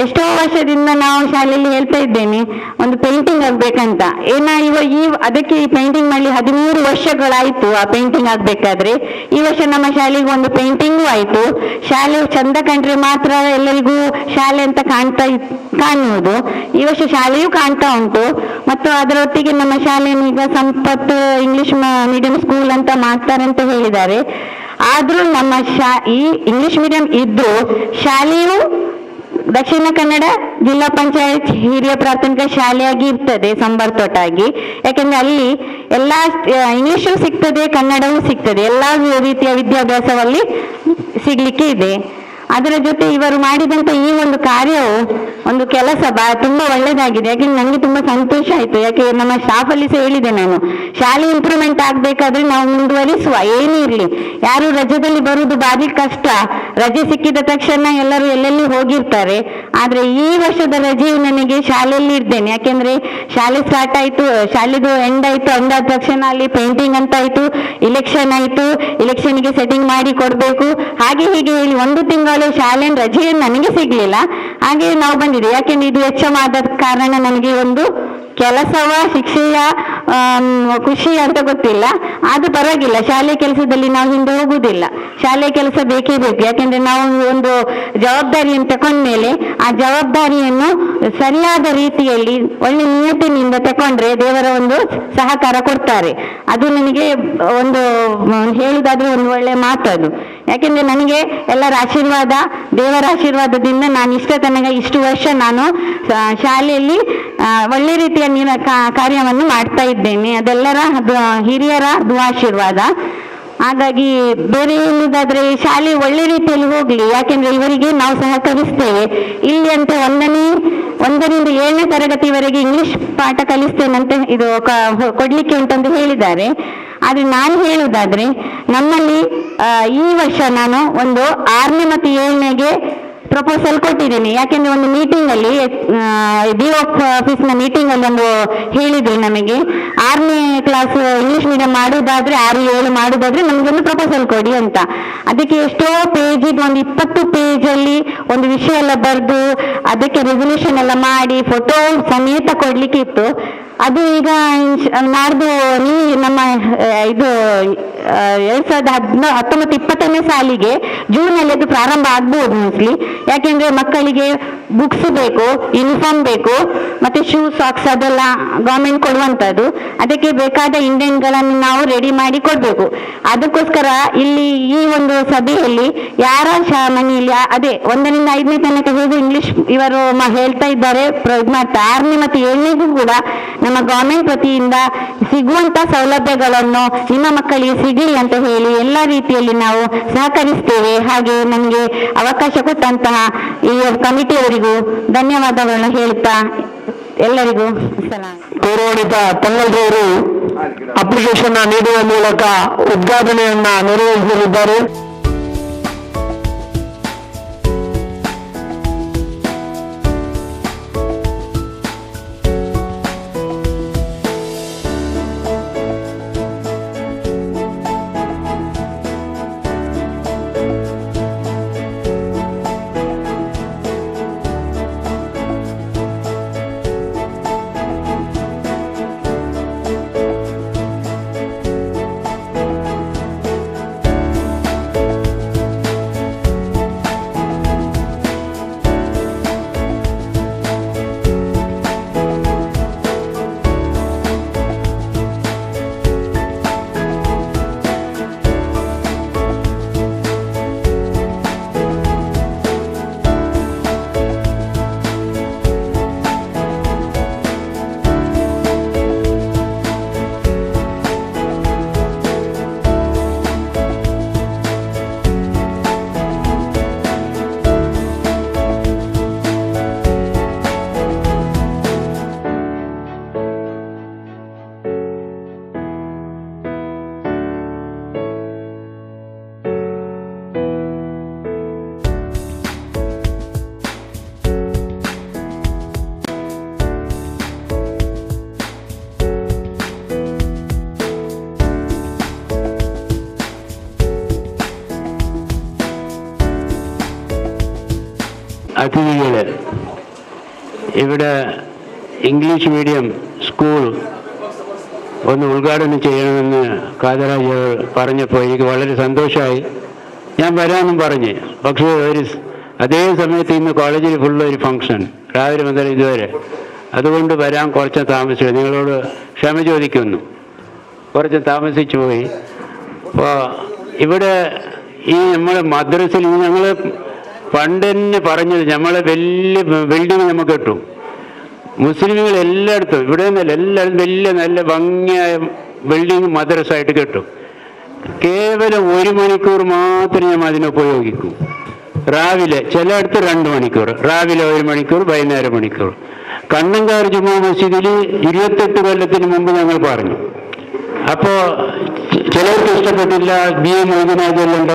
ಎಷ್ಟೋ ವರ್ಷದಿಂದ ನಾವು ಶಾಲೆಯಲ್ಲಿ ಹೇಳ್ತಾ ಇದ್ದೇನೆ, ಒಂದು ಪೇಂಟಿಂಗ್ ಆಗ್ಬೇಕಂತ. ಅದಕ್ಕೆ ಈ ಪೇಂಟಿಂಗ್ ಮಾಡಿ 13 ವರ್ಷಗಳಾಯ್ತು. ಆ ಪೇಂಟಿಂಗ್ ಆಗ್ಬೇಕಾದ್ರೆ ಈ ವರ್ಷ ನಮ್ಮ ಶಾಲೆಗೆ ಒಂದು ಪೇಂಟಿಂಗು ಆಯ್ತು. ಶಾಲೆ ಚಂದ ಕಂಡ್ರೆ ಮಾತ್ರ ಎಲ್ಲರಿಗೂ ಶಾಲೆ ಅಂತ ಕಾಣುವುದು. ಈ ವರ್ಷ ಶಾಲೆಯೂ ಕಾಣ್ತಾ ಉಂಟು. ಮತ್ತು ಅದರೊಟ್ಟಿಗೆ ನಮ್ಮ ಶಾಲೆಯನ್ನು ಈಗ ಸಂಪತ್ ಇಂಗ್ಲಿಷ್ ಮೀಡಿಯಂ ಸ್ಕೂಲ್ ಅಂತ ಮಾಡ್ತಾರೆ ಅಂತ ಹೇಳಿದ್ದಾರೆ. ಆದ್ರೂ ನಮ್ಮ ಈ ಇಂಗ್ಲಿಷ್ ಮೀಡಿಯಂ ಇದ್ದು ಶಾಲೆಯು ದಕ್ಷಿಣ ಕನ್ನಡ ಜಿಲ್ಲಾ ಪಂಚಾಯತ್ ಹಿರಿಯ ಪ್ರಾಥಮಿಕ ಶಾಲೆಯಾಗಿ ಇರ್ತದೆ, ಸಂಬರ್ತೊಟ್ಟಾಗಿ. ಯಾಕೆಂದ್ರೆ ಅಲ್ಲಿ ಎಲ್ಲಾ ಇಂಗ್ಲಿಷು ಸಿಗ್ತದೆ, ಕನ್ನಡವೂ ಸಿಗ್ತದೆ, ಎಲ್ಲಾ ರೀತಿಯ ವಿದ್ಯಾಭ್ಯಾಸವಲ್ಲಿ ಸಿಗ್ಲಿಕ್ಕೆ ಇದೆ. ಅದರ ಜೊತೆ ಇವರು ಮಾಡಿದಂತ ಈ ಒಂದು ಕಾರ್ಯವು ಒಂದು ಕೆಲಸ ತುಂಬಾ ಒಳ್ಳೇದಾಗಿದೆ. ಯಾಕೆಂದ್ರೆ ನನಗೆ ತುಂಬಾ ಸಂತೋಷ ಆಯ್ತು. ಯಾಕೆ ನಮ್ಮ ಸ್ಟಾಫ್ ಅಲ್ಲಿ ಸಹ ಹೇಳಿದೆ ನಾನು, ಶಾಲೆ ಇಂಪ್ರೂವ್ಮೆಂಟ್ ಆಗ್ಬೇಕಾದ್ರೆ ನಾವು ಮುಂದುವರಿಸುವ, ಏನೇ ಇರ್ಲಿ. ಯಾರು ರಜೆದಲ್ಲಿ ಬರುವುದು ಭಾರಿ ಕಷ್ಟ. ರಜೆ ಸಿಕ್ಕಿದ ತಕ್ಷಣ ಎಲ್ಲರೂ ಎಲ್ಲೆಲ್ಲಿ ಹೋಗಿರ್ತಾರೆ. ಆದ್ರೆ ಈ ವರ್ಷದ ರಜೆಯು ನನಗೆ ಶಾಲೆಯಲ್ಲಿ ಇರ್ತೇನೆ. ಯಾಕೆಂದ್ರೆ ಶಾಲೆ ಸ್ಟಾರ್ಟ್ ಆಯ್ತು, ಶಾಲೆದು ಎಂಡ್ ಆಯ್ತು. ಎಂಡ್ ಆದ ತಕ್ಷಣ ಅಲ್ಲಿ ಪೇಂಟಿಂಗ್ ಅಂತ ಆಯ್ತು, ಇಲೆಕ್ಷನ್ ಆಯ್ತು, ಇಲೆಕ್ಷನ್ಗೆ ಸೆಟ್ಟಿಂಗ್ ಮಾಡಿ ಕೊಡ್ಬೇಕು, ಹಾಗೆ ಹೀಗೆ ಹೇಳಿ 1 ತಿಂಗಳು ಶಾಲೆ ರಜೆಯನ್ನು ನನಗೆ ಸಿಗ್ಲಿಲ್ಲ. ಹಾಗೆ ನಾವು ಬಂದಿದೆ. ಯಾಕೆಂದ್ರೆ ಇದು HM ಆದ ಕಾರಣ ನನಗೆ ಒಂದು ಕೆಲಸವ ಶಿಕ್ಷೆಯ ಖುಷಿ ಅಂತ ಗೊತ್ತಿಲ್ಲ, ಅದು ಪರವಾಗಿಲ್ಲ. ಶಾಲೆ ಕೆಲಸದಲ್ಲಿ ನಾವು ಹಿಂದೆ ಹೋಗುವುದಿಲ್ಲ. ಶಾಲೆ ಕೆಲಸ ಬೇಕೇ ಬೇಕು. ಯಾಕೆಂದ್ರೆ ನಾವು ಒಂದು ಜವಾಬ್ದಾರಿಯನ್ನು ತಕೊಂಡ್ಮೇಲೆ ಆ ಜವಾಬ್ದಾರಿಯನ್ನು ಸರಿಯಾದ ರೀತಿಯಲ್ಲಿ ಒಳ್ಳೆ ನಿಯತ್ತಿನಿಂದ ತಕೊಂಡ್ರೆ ದೇವರ ಒಂದು ಸಹಕಾರ ಕೊಡ್ತಾರೆ. ಅದು ನನಗೆ ಒಂದು ಹೇಳುದಾದ್ರೆ ಒಂದು ಒಳ್ಳೆ ಮಾತು ಅದು. ಯಾಕೆಂದ್ರೆ ನನಗೆ ಎಲ್ಲರ ಆಶೀರ್ವಾದ, ದೇವರ ಆಶೀರ್ವಾದದಿಂದ ನಾನು ಇಷ್ಟು ವರ್ಷ ನಾನು ಶಾಲೆಯಲ್ಲಿ ಒಳ್ಳೆ ರೀತಿಯ ಕಾರ್ಯವನ್ನು ಮಾಡ್ತಾ ಇದ್ದೇನೆ. ಅದೆಲ್ಲರ ಹಿರಿಯರ ಆಶೀರ್ವಾದ. ಹಾಗಾಗಿ ಬೇರೆ ಏನುದಾದ್ರೆ ಶಾಲೆ ಒಳ್ಳೆ ರೀತಿಯಲ್ಲಿ ಹೋಗ್ಲಿ, ಯಾಕೆಂದ್ರೆ ಇವರಿಗೆ ನಾವು ಸಹಕರಿಸ್ತೇವೆ. ಇಲ್ಲಿ ಅಂತ 1ರಿಂದ 7ನೇ ತರಗತಿವರೆಗೆ ಇಂಗ್ಲಿಷ್ ಪಾಠ ಕಲಿಸ್ತೇನಂತ ಇದು ಕೊಡ್ಲಿಕ್ಕೆ ಉಂಟಂತ ಹೇಳಿದ್ದಾರೆ. ಆದ್ರೆ ನಾನು ಹೇಳುದಾದ್ರೆ ನಮ್ಮಲ್ಲಿ ಈ ವರ್ಷ ನಾನು ಒಂದು 6ನೇ ಮತ್ತು 7ನೇಗೆ ಪ್ರಪೋಸಲ್ ಕೊಟ್ಟಿದ್ದೀನಿ. ಯಾಕೆಂದ್ರೆ ಒಂದು ಮೀಟಿಂಗ್ ಅಲ್ಲಿ ಆಫೀಸ್ ನ ಮೀಟಿಂಗ್ ಅಲ್ಲಿ ಒಂದು ಹೇಳಿದ್ರು ನಮಗೆ 6ನೇ ಕ್ಲಾಸ್ ಇಂಗ್ಲಿಷ್ ಮೀಡಿಯಂ ಮಾಡುವುದಾದ್ರೆ 6, 7 ಮಾಡುವುದಾದ್ರೆ ನಮಗೊಂದು ಪ್ರಪೋಸಲ್ ಕೊಡಿ ಅಂತ. ಅದಕ್ಕೆ ಎಷ್ಟೋ ಪೇಜ್, ಒಂದು 20 ಪೇಜ್ ಅಲ್ಲಿ ಒಂದು ವಿಷಯ ಎಲ್ಲ ಬರೆದು ಅದಕ್ಕೆ ರೆಸಲ್ಯೂಷನ್ ಎಲ್ಲ ಮಾಡಿ ಫೋಟೋ ಸಮೇತ ಕೊಡ್ಲಿಕ್ಕೆ ಇತ್ತು. ಅದು ಈಗ ನಾಡ್ದು ನಮ್ಮ ಇದು 2019-20 ಸಾಲಿಗೆ ಜೂನಲ್ಲಿ ಅದು ಪ್ರಾರಂಭ ಆಗ್ಬೋದು ಮೋಸ್ಟ್ಲಿ. ಯಾಕೆಂದ್ರೆ ಮಕ್ಕಳಿಗೆ ಬುಕ್ಸ್ ಬೇಕು, ಯೂನಿಫಾರ್ಮ್ ಬೇಕು, ಮತ್ತೆ ಶೂ ಸಾಕ್ಸ್ ಅದೆಲ್ಲ ಗವರ್ಮೆಂಟ್ ಕೊಡುವಂಥದ್ದು. ಅದಕ್ಕೆ ಬೇಕಾದ ಇಂಡಿಯನ್ಗಳನ್ನು ನಾವು ರೆಡಿ ಮಾಡಿ ಕೊಡ್ಬೇಕು. ಅದಕ್ಕೋಸ್ಕರ ಇಲ್ಲಿ ಈ ಒಂದು ಸಭೆಯಲ್ಲಿ ಯಾರ ಮನೆಯಲ್ಲಿ ಅದೇ 1ರಿಂದ 5ನೇ ತನಕ ಹೇಗೆ ಇಂಗ್ಲಿಷ್ ಇವರು ಹೇಳ್ತಾ ಇದ್ದಾರೆ, 6ನೇ ಮತ್ತು 7ನೇಗೂ ಕೂಡ ನಮ್ಮ ಗವರ್ಮೆಂಟ್ ವತಿಯಿಂದ ಸಿಗುವಂತ ಸೌಲಭ್ಯಗಳನ್ನು ನಿಮ್ಮ ಮಕ್ಕಳಿಗೆ ಸಿಗಲಿ ಅಂತ ಹೇಳಿ ಎಲ್ಲ ರೀತಿಯಲ್ಲಿ ನಾವು ಸಹಕರಿಸ್ತೇವೆ. ಹಾಗೆ ನಮಗೆ ಅವಕಾಶ ಕೊಟ್ಟಂತಹ ಈ ಕಮಿಟಿಯವರಿಗೂ ಧನ್ಯವಾದಗಳನ್ನು ಹೇಳುತ್ತಾ ಎಲ್ಲರಿಗೂ ಗೌರವಾನ್ವಿತ ತಂಗಲ್ರವರು ಅಪ್ಲಿಕೇಶನ್ ನೀಡುವ ಮೂಲಕ ಉದ್ಘಾಟನೆಯನ್ನ ನೆರವೇರಿಸಲಿದ್ದಾರೆ. അതിഥികൾ ഇവിടെ ഇംഗ്ലീഷ് മീഡിയം സ്കൂൾ ഒന്ന് ഉദ്ഘാടനം ചെയ്യണമെന്ന് കാതരാജ് പറഞ്ഞപ്പോൾ എനിക്ക് വളരെ സന്തോഷമായി. ഞാൻ വരാമെന്നും പറഞ്ഞ്, പക്ഷേ അതേ സമയത്ത് ഇന്ന് കോളേജിൽ ഫുള്ളൊരു ഫംഗ്ഷൻ രാവിലെ മുതൽ ഇതുവരെ, അതുകൊണ്ട് വരാൻ കുറച്ച് താമസിച്ചു. നിങ്ങളോട് ക്ഷമ ചോദിക്കുന്നു, കുറച്ച് താമസിച്ചു പോയി. അപ്പോൾ ഇവിടെ ഈ നമ്മളെ മദ്രസയിൽ ഞങ്ങൾ പണ്ട് തന്നെ പറഞ്ഞത് നമ്മളെ വലിയ ബിൽഡിങ് നമുക്ക് കിട്ടും. മുസ്ലിമുകൾ എല്ലായിടത്തും, ഇവിടെ നിന്നല്ല എല്ലായിടത്തും വലിയ നല്ല ഭംഗിയായ ബിൽഡിങ് മദ്രസായിട്ട് കിട്ടും. കേവലം 1 മണിക്കൂർ മാത്രം നമ്മൾ അതിനെ ഉപയോഗിക്കും. രാവിലെ ചിലയിടത്ത് 2 മണിക്കൂർ, രാവിലെ 1 മണിക്കൂർ, വൈകുന്നേരം 1 മണിക്കൂർ. കണ്ണങ്കാർ ജുമാ മസ്ജിദിൽ 28 കൊല്ലത്തിന് മുമ്പ് ഞങ്ങൾ പറഞ്ഞു. അപ്പോൾ ചിലർക്ക് ഇഷ്ടപ്പെട്ടില്ല. BA മൊയ്തീനാജുണ്ട്,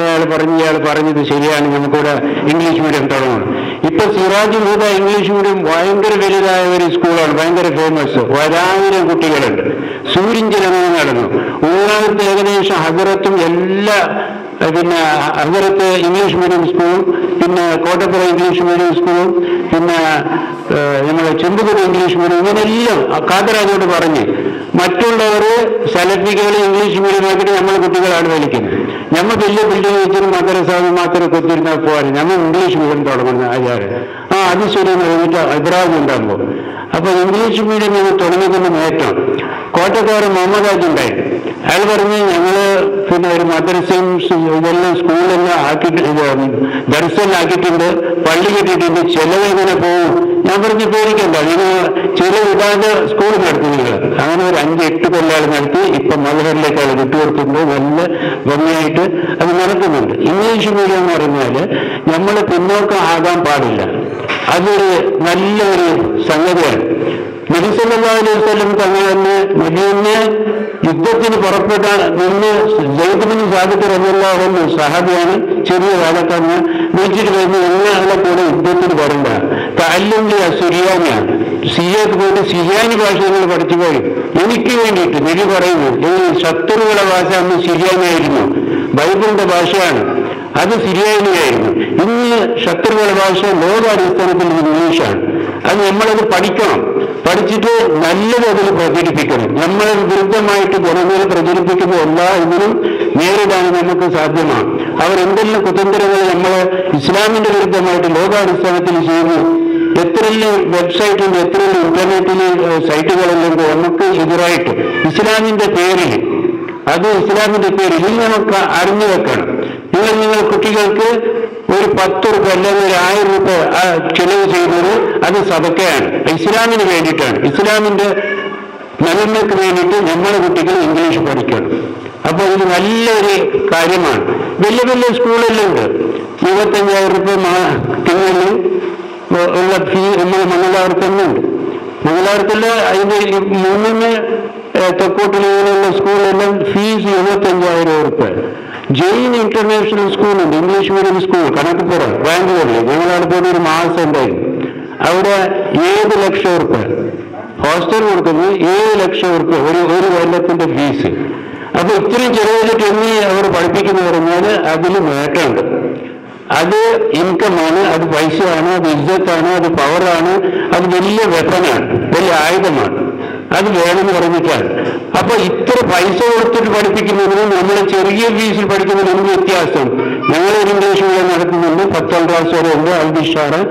ഇയാൾ പറഞ്ഞത് ശരിയാണ്, നമുക്കിവിടെ ഇംഗ്ലീഷ് മീഡിയം തുടങ്ങണം. ഇപ്പൊ സിറാജുൽ ഹുദ ഇംഗ്ലീഷ് മീഡിയം ഭയങ്കര വലുതായ ഒരു സ്കൂളാണ്, ഭയങ്കര ഫേമസ്. 1000 കുട്ടികളുണ്ട്. സൂര്യൻ ജലനം നടന്നു. ഊരാകത്ത് ഏകദേശം ഹസറത്തും എല്ലാ പിന്നെ അവിടുത്തെ ഇംഗ്ലീഷ് മീഡിയം സ്കൂൾ, പിന്നെ കോട്ടപ്പുറ ഇംഗ്ലീഷ് മീഡിയം സ്കൂൾ, പിന്നെ നമ്മുടെ ചെമ്പുകുര ഇംഗ്ലീഷ് മീഡിയം, ഇങ്ങനെയെല്ലാം കാതറാജോട് പറഞ്ഞ് മറ്റുള്ളവർ സലഫികൾ ഇംഗ്ലീഷ് മീഡിയം ആക്കിയിട്ട് നമ്മൾ കുട്ടികളാണ് വലിക്കുന്നത്. നമ്മൾ വലിയ ബിൽഡിംഗ് വെച്ചിട്ട് മദ്രസാവ് മാത്രം കൊത്തിരുന്നാൽ പോകാൻ നമ്മൾ ഇംഗ്ലീഷ് മീഡിയം തുടങ്ങുന്ന ആചാരം. അത് ശരി കഴിഞ്ഞിട്ട് അഭിപ്രായം ഉണ്ടാകുമ്പോൾ അപ്പൊ ഇംഗ്ലീഷ് മീഡിയം ഞങ്ങൾ തുടങ്ങിയതിന് നേട്ടം കോട്ടക്കാരൻ മുഹമ്മദ് ഹാജി ഉണ്ടായിരുന്നു. അയാൾ പറഞ്ഞ് ഞങ്ങള് പിന്നെ ഒരു മദ്രസയും ഇതെല്ലാം സ്കൂളെല്ലാം ആക്കിയിട്ട് ദർശനം ആക്കിയിട്ടുണ്ട്, പള്ളി കെട്ടിയിട്ടുണ്ട്, ചെലവ് ഇങ്ങനെ പോകും. ഞാൻ പറഞ്ഞ് പേടിക്കണ്ട, നിങ്ങൾ ചെലവിടാതെ സ്കൂൾ നടത്തി നിങ്ങൾ. അങ്ങനെ ഒരു 5-8 കൊല്ലം നടത്തി ഇപ്പൊ മലഹറിലേക്ക് ആൾ വിട്ടുകൊടുത്തിട്ടുണ്ട്. നല്ല ഭംഗിയായിട്ട് അത് നടക്കുന്നുണ്ട്. ഇംഗ്ലീഷ് മീഡിയം എന്ന് പറഞ്ഞാല് നമ്മൾ പിന്നോക്കം ആകാൻ പാടില്ല. അതൊരു നല്ലൊരു സംഗതിയാണ്. നബി സല്ലല്ലാഹു അലൈഹി വസല്ലം തങ്ങൾ തന്നെ നബിയെ യുദ്ധത്തിന് പുറപ്പെട്ട നിന്ന് സയ്യിദ് ബിൻ സാബിത്ത് റളിയല്ലാഹു അൻഹു സഹാബിയാണ്, ചെറിയ കാലത്താണ് വിളിച്ചിട്ട് വരുന്നത്, നിങ്ങളെ കൂടെ യുദ്ധത്തിന് വരണ്ട, തഅല്ലുമിയ സുരിയാനിയാണ്, സിറിയക്ക് പോയിട്ട് സിരിയാനി ഭാഷകൾ പഠിച്ചു പോയി എനിക്ക് വേണ്ടിയിട്ട്. നബി പറയുന്നു ഈ ശത്രുക്കളുടെ ഭാഷ അന്ന് സിരിയാനിയായിരുന്നു, ബൈബിളിന്റെ ഭാഷയാണ്, അത് സിരിയാനിയായിരുന്നു. ഇന്ന് ശത്രുക്കളുടെ ഭാഷ ലോകാടിസ്ഥാനത്തിൽ ഇംഗ്ലീഷാണ്. അത് നമ്മളത് പഠിക്കണം, പഠിച്ചിട്ട് നല്ലത് അതിൽ പ്രചരിപ്പിക്കണം. നമ്മൾ വിരുദ്ധമായിട്ട് ഗുണങ്ങൾ പ്രചരിപ്പിക്കുന്ന എല്ലാ ഇതിനും നേരിടാൻ നമുക്ക് സാധ്യമാണ്. അവരെന്തെല്ലാം കുതന്ത്രങ്ങൾ നമ്മൾ ഇസ്ലാമിന്റെ വിരുദ്ധമായിട്ട് ലോകാടിസ്ഥാനത്തിൽ ചെയ്യുന്നു. എത്രയെല്ലാം വെബ്സൈറ്റുണ്ട്, എത്രയെല്ലാം ഇന്റർനെറ്റിൽ സൈറ്റുകളെല്ലാം നമുക്ക് എതിരായിട്ട് ഇസ്ലാമിന്റെ പേരിൽ, അത് ഇസ്ലാമിന്റെ പേരിൽ നമുക്ക് അറിഞ്ഞു വെക്കണം. നിങ്ങൾ കുട്ടികൾക്ക് ഒരു 10 രൂപ അല്ലെങ്കിൽ ഒരു 1000 രൂപ ചെലവ് ചെയ്യുന്നത് അത് സദക്കയാണ്, ഇസ്ലാമിന് വേണ്ടിയിട്ടാണ്. ഇസ്ലാമിന്റെ നന്മയ്ക്ക് വേണ്ടിയിട്ട് നമ്മുടെ കുട്ടികൾ ഇംഗ്ലീഷ് പഠിക്കണം. അപ്പൊ ഇത് നല്ലൊരു കാര്യമാണ്. വലിയ വലിയ സ്കൂളെല്ലാം ഉണ്ട്. 25,000 രൂപ തിങ്കളിൽ ഉള്ള ഫീ നമ്മൾ മംഗലാപുരത്ത് തന്നെ ഉണ്ട്. മംഗലാപുരത്തിൽ അതിന്റെ 3 തെക്കോട്ടിലുള്ള സ്കൂളെല്ലാം ഫീസ് 75,000 രൂപ. ജെയിൻ ഇന്റർനാഷണൽ സ്കൂളുണ്ട്, ഇംഗ്ലീഷ് മീഡിയം സ്കൂൾ, കണക്കപ്പുറ ബാംഗ്ലൂരിൽ. ഞങ്ങളവിടെ പോയിട്ട് ഒരു മാസം ഉണ്ടായിരുന്നു. അവിടെ 7 ലക്ഷം രൂപ ഹോസ്റ്റൽ കൊടുക്കുന്നത്, 7 ലക്ഷം രൂപ ഒരു കൊല്ലത്തിന്റെ ഫീസ്. അപ്പൊ ഇത്രയും ചെലവിലിട്ട് എന്നെ അവർ പഠിപ്പിക്കുന്നു പറഞ്ഞാൽ അതിൽ നേട്ടമുണ്ട്. അത് ഇൻകമാണ്, അത് പൈസയാണ്, അത് ഇജ്ജത്താണ്, അത് പവറാണ്, അത് വലിയ വെപ്പനാണ്, വലിയ ആയുധമാണ്. അത് വേണമെന്ന് പറഞ്ഞിട്ടാണ്. അപ്പൊ ഇത്ര പൈസ കൊടുത്തിട്ട് പഠിപ്പിക്കുന്നതിനും നമ്മൾ ചെറിയ ഫീസിൽ പഠിക്കുന്നതിനും വ്യത്യാസം. ഞങ്ങളൊരു ഇംഗ്ലീഷ് മീഡിയം നടത്തുന്നുണ്ട്, 10ാം ക്ലാസ് വരെ ഉണ്ട്, അൽബിഷാറ്.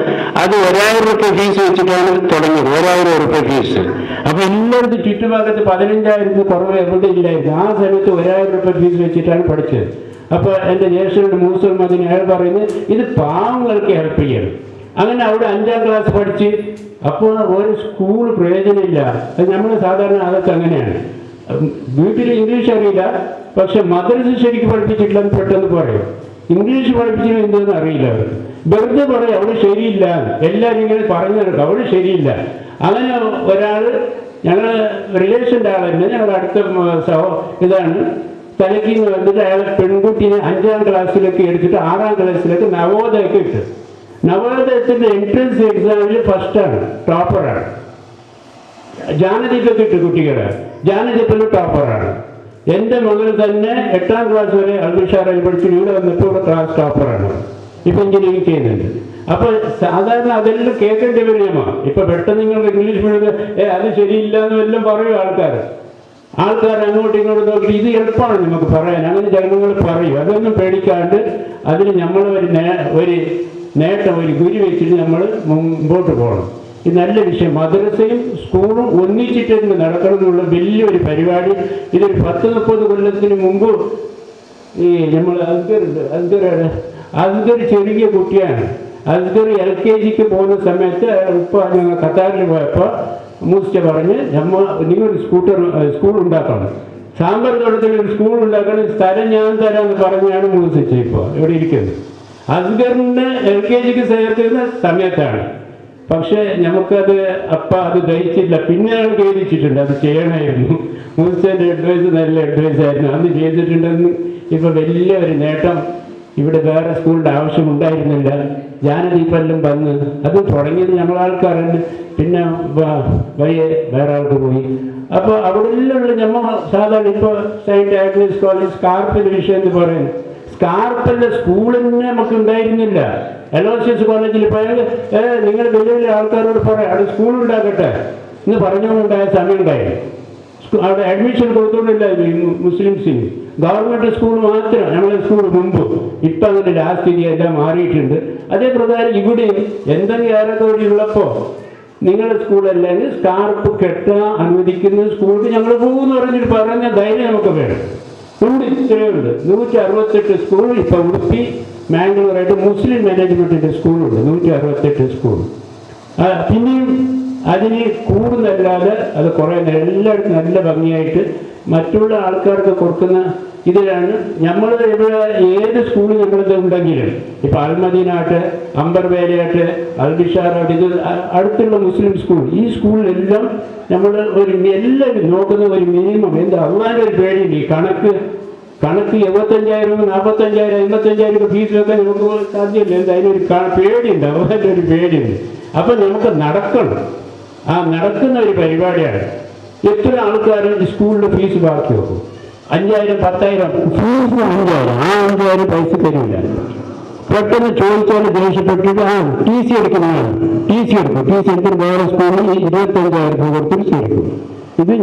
അത് 1000 രൂപ ഫീസ് വെച്ചിട്ടാണ് തുടങ്ങിയത്, 1000 രൂപ ഫീസ്. അപ്പൊ എല്ലായിടത്തും ചുറ്റുഭാഗത്ത് 15,000 കുറവ് എവിടെ ഇല്ലായിരുന്നു. ആ സമയത്ത് 1000 രൂപ ഫീസ് വെച്ചിട്ടാണ് പഠിച്ചത്. അപ്പൊ എന്റെ ജ്യേഷ്ഠനുണ്ട് മൂസൽ മദീൻ, അയാൾ പറയുന്നത് ഇത് പാവങ്ങൾക്ക് ഹെൽപ്പ് ചെയ്യണം. അങ്ങനെ അവിടെ 5ാം ക്ലാസ് പഠിച്ച്. അപ്പോൾ ഒരു സ്കൂൾ പ്രയോജനമില്ല. അത് നമ്മൾ സാധാരണ അതൊക്കെ അങ്ങനെയാണ്. വീട്ടിൽ ഇംഗ്ലീഷ് അറിയില്ല, പക്ഷെ മദ്രസ ശരിക്കും പഠിപ്പിച്ചിട്ടില്ലെന്ന് പെട്ടെന്ന് പറയും. ഇംഗ്ലീഷ് പഠിപ്പിച്ചിട്ട് എന്തെന്ന് അറിയില്ല. അവർ വെറുതെ പറയും അവിടെ ശരിയില്ല, എല്ലാവരും ഇങ്ങനെ പറഞ്ഞു നടക്കും അവിടെ ശരിയില്ല. അങ്ങനെ ഒരാൾ ഞങ്ങൾ റിലേഷൻ്റെ ആൾ തന്നെ, ഞങ്ങളുടെ അടുത്ത ഇതാണ്, തലക്കിന്ന് വന്നിട്ട് അയാൾ പെൺകുട്ടീനെ 5ാം ക്ലാസ്സിലേക്ക് എടുത്തിട്ട് 6ാം ക്ലാസ്സിലേക്ക് നവോദയൊക്കെ ഇട്ടു. നവോദയത്തിന്റെ എൻട്രൻസ് എക്സാമിൽ ഫസ്റ്റാണ്, ടോപ്പറാണ്. ജാനദീപൊക്കെ ഇട്ടു കുട്ടികളെ, ജാനദീപിൽ ടോപ്പറാണ്. എൻ്റെ മകൾ തന്നെ 8ാം ക്ലാസ് വരെ അൽബിഷാറിൽ പഠിച്ചു, ഇവിടെ വന്നപ്പോൾ ഇവിടെ ക്ലാസ് ടോപ്പറാണ്. ഇപ്പൊ എഞ്ചിനീയറിംഗ് ചെയ്യുന്നുണ്ട്. അപ്പൊ സാധാരണ അതെല്ലാം കേൾക്കേണ്ടി വരുമോ? ഇപ്പൊ പെട്ടെന്ന് നിങ്ങൾ ഇംഗ്ലീഷ് മീഡിയം അത് ശരിയില്ല എന്ന് വല്ലതും പറയും ആൾക്കാർ അങ്ങോട്ടും ഇങ്ങോട്ടും നോക്കി. ഇത് എളുപ്പമാണ് നമുക്ക് പറയാൻ, അങ്ങനെ ജനങ്ങൾ പറയും. അതൊന്നും പേടിക്കാണ്ട് അതിന് നമ്മൾ ഒരു നേട്ടം, ഒരു ഗുരി വെച്ചിട്ട് നമ്മൾ മുമ്പോട്ട് പോകണം. ഇത് നല്ല വിഷയം. മദ്രസയും സ്കൂളും ഒന്നിച്ചിട്ട് നടക്കണം എന്നുള്ള വലിയൊരു പരിപാടി. ഇതൊരു 10-30 കൊല്ലത്തിന് മുമ്പ് ഈ നമ്മൾ അസ്ഗർ ചെറിയ കുട്ടിയാണ്. അസ്ഗർ LKGക്ക് പോകുന്ന സമയത്ത് ഇപ്പോൾ ഞങ്ങൾ ഖത്താറിൽ പോയപ്പോൾ മൂസിച്ച പറഞ്ഞ് നിങ്ങൾ സ്കൂൾ ഉണ്ടാക്കണം, സാമ്പാർ തോട്ടത്തിൽ ഒരു സ്കൂൾ ഉണ്ടാക്കണം, സ്ഥലം ഞാൻ തരാമെന്ന് പറഞ്ഞാണ് മൂസിച്ച ഇപ്പോൾ ഇവിടെ ഇരിക്കുന്നത്. അസ്ഗറിന് LKGക്ക് ചേർത്തിരുന്ന സമയത്താണ്. പക്ഷെ നമുക്കത് അത് ദഹിച്ചില്ല. പിന്നെ ഞങ്ങൾ ഖേദിച്ചിട്ടുണ്ട്, അത് ചെയ്യണമായിരുന്നു. മൂസിച്ചൻ്റെ അഡ്വൈസ് നല്ല അഡ്വൈസ് ആയിരുന്നു, അന്ന് ചെയ്തിട്ടുണ്ടെന്ന്. ഇപ്പോൾ വലിയ ഒരു നേട്ടം. ഇവിടെ വേറെ സ്കൂളിൻ്റെ ആവശ്യമുണ്ടായിരുന്നില്ല. ജാനദീപെല്ലാം വന്ന് അത് തുടങ്ങിയത് ഞങ്ങളാൾക്കാരാണ്. പിന്നെ വഴിയെ വേറെ ആൾക്ക് പോയി. അപ്പോൾ അവിടെ എല്ലാം നമ്മൾ സാധാരണ ഇപ്പോൾ സെയിൻറ്റ് ആഗ്നസ് കോളേജ് സ്കാർപ്പിൻ്റെ വിഷയം എന്ന് പറയുന്നത്. സ്കാർപ്പല്ല സ്കൂളിന് നമുക്ക് ഉണ്ടായിരുന്നില്ല. LOCS കോളേജിൽ പോയാൽ നിങ്ങൾ വലിയ വലിയ ആൾക്കാരോട് പറയാം അവിടെ സ്കൂൾ ഉണ്ടാക്കട്ടെ എന്ന് പറഞ്ഞുകൊണ്ടുണ്ടായ സമയം ഉണ്ടായി. അവിടെ അഡ്മിഷൻ കൊടുത്തുകൊണ്ടില്ലായിരുന്നു മുസ്ലിംസിന്. ഗവൺമെൻറ് സ്കൂൾ മാത്രം ഞങ്ങളുടെ സ്കൂൾ മുമ്പ്. ഇപ്പം അങ്ങനെ ലാസ്റ്റ് എല്ലാം മാറിയിട്ടുണ്ട്. അതേ പ്രകാരം ഇവിടെ എന്തെങ്കിലും ഏറെ തൊഴിലുള്ളപ്പോൾ നിങ്ങളുടെ സ്കൂളല്ലെങ്കിൽ സ്കാർപ്പ് കെട്ടാൻ അനുവദിക്കുന്ന സ്കൂളിൽ ഞങ്ങൾ പോകുമെന്ന് പറഞ്ഞിട്ട് പറഞ്ഞ ധൈര്യം നമുക്ക് വേണം. ഉണ്ട്, ഇത്രയുണ്ട്. 168 സ്കൂൾ ഇപ്പം ഉടുപ്പി മാംഗ്ലൂരായിട്ട് മുസ്ലിം മാനേജ്മെൻറ്റിൻ്റെ സ്കൂളുണ്ട്. 168 സ്കൂൾ. പിന്നെയും അതിന് കൂടുന്നല്ലാതെ അത് കുറേ എല്ലായിടത്തും നല്ല ഭംഗിയായിട്ട് മറ്റുള്ള ആൾക്കാർക്ക് കൊടുക്കുന്ന ഇതിലാണ്. നമ്മൾ ഇവിടെ ഏത് സ്കൂൾ നമ്മളിത് ഉണ്ടെങ്കിലും ഇപ്പം അൽമദീനായിട്ട്, അംബർവേലയായിട്ട്, അൽബിഷാറായിട്ട്, ഇത് അടുത്തുള്ള മുസ്ലിം സ്കൂൾ, ഈ സ്കൂളിലെല്ലാം നമ്മൾ എല്ലാവരും നോക്കുന്ന ഒരു മിനിമം എന്താ അള്ളാൻ്റെ ഒരു പേടിയില്ല. കണക്ക് 75,000, 45,000, 55,000 ഫീസിലൊക്കെ നമുക്ക് സാധ്യമല്ല. എന്താ അതിനൊരു പേടിയുണ്ട്, അള്ളാൻ്റെ ഒരു പേടിയുണ്ട്. അപ്പം നമുക്ക് നടക്കണം. ആ നടക്കുന്ന ഒരു പരിപാടിയാണ്. എത്ര ആൾക്കാർ സ്കൂളിൽ ഫീസ് ബാക്കി വെക്കും? 5,000, 10,000 ഫീസ് 5,000. ആ 5,000 പൈസ തരില്ല. പെട്ടെന്ന് ചോദിച്ചാൽ ദേഷ്യപ്പെട്ടിട്ട് TC എടുക്കുന്നതാണ്. TC എടുക്കും. TC എടുത്തിട്ട് വേറെ സ്കൂളിൽ 25,000 രൂപ കൊടുത്തിട്ട് ചേർക്കും. ഇത്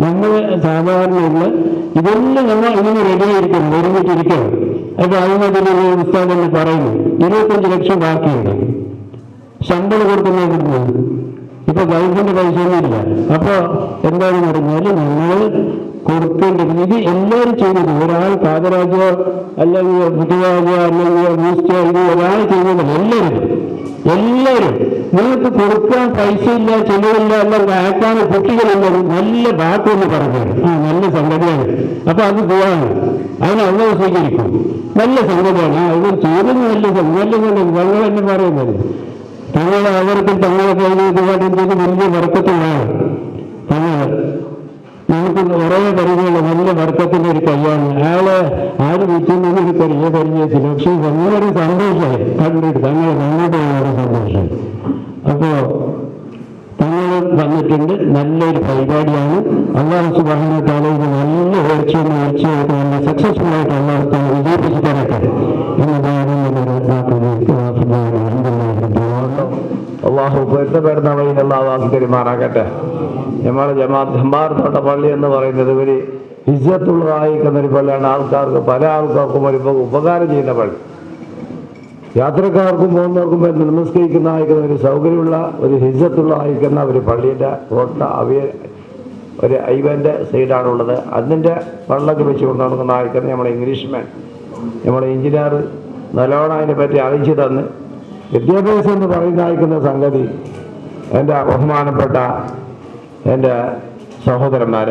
നമ്മൾ സാധാരണയുള്ള ഇതെല്ലാം നമ്മൾ ഇങ്ങനെ റെഡിയായിരിക്കണം, ഒരുമിച്ചിരിക്കണം. അപ്പോൾ അതിനതിനുള്ള പുസ്തകം തന്നെ പറയുന്നു 25 ലക്ഷം ബാക്കിയുണ്ട്. ശമ്പളം കൊടുക്കുന്നത് ഇപ്പൊ ഗവൺമെന്റ് പൈസ ഒന്നുമില്ല. അപ്പൊ എന്താണെന്ന് പറഞ്ഞാൽ നമ്മൾ കൊടുക്കേണ്ടത് ഇത് എല്ലാവരും ചെയ്യുന്നത്. ഒരാൾ കാതരാജോ അല്ലെങ്കിൽ മുതുവാജോ അല്ലെങ്കിൽ മൂസ്റ്റോ ഇത് ഒരാൾ ചെയ്യുന്നതല്ല, എല്ലാവരും നിങ്ങൾക്ക് കൊടുക്കാൻ പൈസ ഇല്ല, ചെലവില്ല, അല്ലെങ്കിൽ അയക്കാൻ കുട്ടികളുണ്ട്, നല്ല ബാക്കെന്ന് പറഞ്ഞാൽ നല്ല സംഗതിയാണ്. അപ്പൊ അത് പോവാണ്, അതിന് അള്ളാഹു സ്വീകരിക്കും. നല്ല സംഗതിയാണ്. അവർ ചെയ്യുന്നത് നല്ല ഞങ്ങൾ തന്നെ പറയുന്നത്. തങ്ങളെ അവർക്ക് തങ്ങളെ കഴിഞ്ഞ വലിയ വർക്കത്തിലാണ്. തങ്ങൾ നമുക്ക് കുറേ പരിചയമുള്ള നല്ല വർക്കത്തിൻ്റെ ഒരു കയ്യാണ്. അയാളെ ആര് വിറ്റുന്നത് പരിചയത്തില്ല. പക്ഷെ വളരെ സന്തോഷമായി കണ്ടിട്ട് തങ്ങളെ കണ്ടിട്ട് വളരെ സന്തോഷമായി. അപ്പോൾ തങ്ങൾ വന്നിട്ടുണ്ട്. നല്ലൊരു പരിപാടിയാണ്. അള്ളാഹു സുബ്ഹാനഹു വ തആല ഇത് നല്ല ഉയർച്ചയായിട്ട് നല്ല സക്സസ്ഫുൾ ആയിട്ട് അള്ളാഹു തആല വിജയിപ്പിച്ച് തരട്ടെ അള്ളാഹു പൊരുത്തപ്പെടുന്ന വഴിയിൽ അള്ളാഹു പെരുമാറാക്കട്ടെ. നമ്മളെ ജമാഅത്ത് പള്ളി എന്ന് പറയുന്നത് ഒരു ഇസ്സത്തുള്ളതായിരിക്കുന്ന ഒരു പള്ളിയാണ്. ആൾക്കാർക്ക് പല ആൾക്കാർക്കും ഒരു ഉപകാരം ചെയ്യുന്ന പള്ളി. യാത്രക്കാർക്കും പോകുന്നവർക്കും നമസ്കരിക്കുന്ന അയക്കുന്ന ഒരു സൗകര്യമുള്ള ഒരു ഇസ്സത്തുള്ളതായിരിക്കുന്ന ഒരു പള്ളിയുടെ കോട്ട ഒരു ഐവൻ്റെ സൈഡാണുള്ളത്. അതിൻ്റെ വെള്ളമൊക്കെ വെച്ചുകൊണ്ട് നടക്കുന്ന അയക്കുന്ന നമ്മുടെ ഇംഗ്ലീഷ്മാൻ, നമ്മുടെ എഞ്ചിനീയർ നല്ലോണം അതിനെപ്പറ്റി അറിയിച്ചു തന്ന് വിദ്യാഭ്യാസം എന്ന് പറയുന്ന അയക്കുന്ന സംഗതി എൻ്റെ ബഹുമാനപ്പെട്ട എൻ്റെ സഹോദരന്മാർ,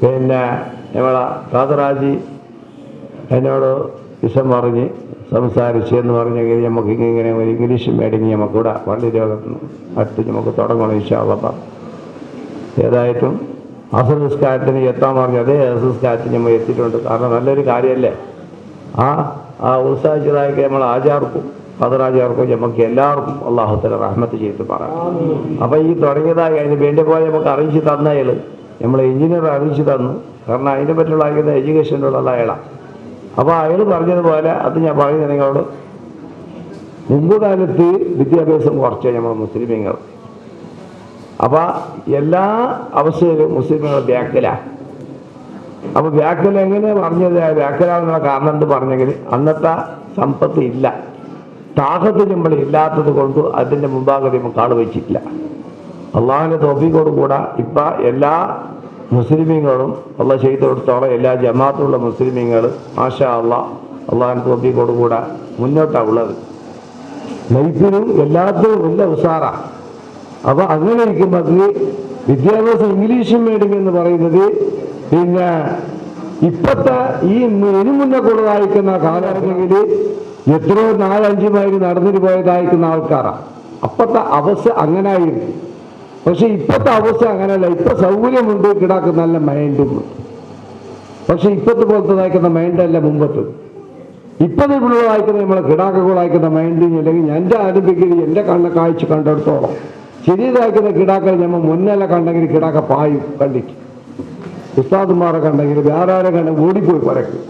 പിന്നെ നമ്മളെ കാതറാജി എന്നോട് വിഷം പറഞ്ഞ് സംസാരിച്ച് എന്ന് പറഞ്ഞെങ്കിൽ നമുക്ക് ഇങ്ങനെ ഒരു ഇംഗ്ലീഷ് മീഡിയം നമുക്കിവിടെ പള്ളി രോഗത്തിന് അടുത്ത് നമുക്ക് തുടങ്ങണം ഇൻഷാ അല്ലാഹ്. ഏതായിട്ടും അസംസ്കാരത്തിന് എത്താൻ പറഞ്ഞു അതേ അസംസ്കാരത്തിന് നമ്മൾ എത്തിയിട്ടുണ്ട്. കാരണം നല്ലൊരു കാര്യമല്ലേ. ആ ഉത്സാഹിച്ചതായിട്ട് നമ്മൾ ആചാർക്കും പതറാചാർക്കും നമുക്ക് എല്ലാവർക്കും അള്ളാഹു തആല റഹ്മത്ത് ചെയ്ത് പറയാം. അപ്പം ഈ തുടങ്ങിയതായി അതിന് വേണ്ടി പോയി നമുക്ക് അറിയിച്ച് തന്ന അയാൾ നമ്മൾ എഞ്ചിനീയർ അറിയിച്ച് തന്നു. കാരണം അതിനെ പറ്റിയുള്ള അയക്കുന്ന എഡ്യൂക്കേഷനുള്ള അയാളാണ്. അപ്പോൾ അയാൾ പറഞ്ഞതുപോലെ അത് ഞാൻ പറയുന്നത് നിങ്ങളോട്, മുമ്പ് കാലത്ത് വിദ്യാഭ്യാസം കുറച്ച് നമ്മൾ മുസ്ലിമീങ്ങൾ. അപ്പം എല്ലാ അവസ്ഥയിലും മുസ്ലിമുകൾ ബാക്കിലാണ്. അപ്പോൾ ബാക്കിൽ എങ്ങനെ പറഞ്ഞത് ബാക്കിലാണെന്നുള്ള കാരണം എന്ത് പറഞ്ഞെങ്കിൽ അന്നത്തെ സമ്പത്ത് ഇല്ല, താഹത്ത് നമ്മൾ ഇല്ലാത്തത് കൊണ്ട് അതിൻ്റെ മുമ്പാകെ നമുക്ക് ആൾ വെച്ചിട്ടില്ല. അള്ളാഹിൻ്റെ തൗഫീഖോട് കൂടെ ഇപ്പം എല്ലാ മുസ്ലിമീങ്ങളും അള്ളാഹ് ചെയ്തു കൊടുത്തോളം എല്ലാ ജമാഅത്തുള്ള മുസ്ലിമീങ്ങൾ മാഷാ അള്ളാഹിൻ്റെ തൗഫീഖോട് കൂടെ മുന്നോട്ടാണ് ഉള്ളത്. ലൈഫിനും എല്ലാത്തിനും വലിയ ഉസാറാണ്. അപ്പോൾ അങ്ങനെ ഇരിക്കുമ്പോൾ വിദ്യാഭ്യാസം ഇംഗ്ലീഷ് മീഡിയം എന്ന് പറയുന്നത് പിന്നെ ഇപ്പോഴത്തെ ഇനി മുന്നേ കൂടുതലായിരിക്കുന്ന കാലഘട്ടത്തിൽ എത്രയോ 4-5 മൈൽ നടന്നിട്ട് പോയതായിരിക്കുന്ന ആൾക്കാരാണ്. അപ്പോഴത്തെ അവസ്ഥ അങ്ങനെ ആയിരുന്നു. പക്ഷെ ഇപ്പോഴത്തെ അവസ്ഥ അങ്ങനെയല്ല. ഇപ്പം സൗകര്യമുണ്ട്, കിടാക്കുന്ന നല്ല മൈൻഡും. പക്ഷെ ഇപ്പോഴത്തെ പോലത്തതായിരിക്കുന്ന മൈൻഡല്ല മുമ്പത്ത്. ഇപ്പം ഇവിടെ വായിക്കുന്ന നമ്മളെ കിടാക്കുകൾ അയക്കുന്ന മൈൻഡ് അല്ലെങ്കിൽ എൻ്റെ ആരംഭിക്കൽ എൻ്റെ കാഴ്ച കണ്ടെടുത്തോളം ശരിയതായിരിക്കുന്ന കിടാക്കൾ നമ്മൾ മുന്നല്ല കണ്ടെങ്കിൽ കിടാക്ക പായും കണ്ടിട്ട് ഉസ്താദുമാരെ കണ്ടെങ്കിൽ വേറെ ആരെ കണ്ടെങ്കിൽ ഓടിപ്പോയി പരക്കും.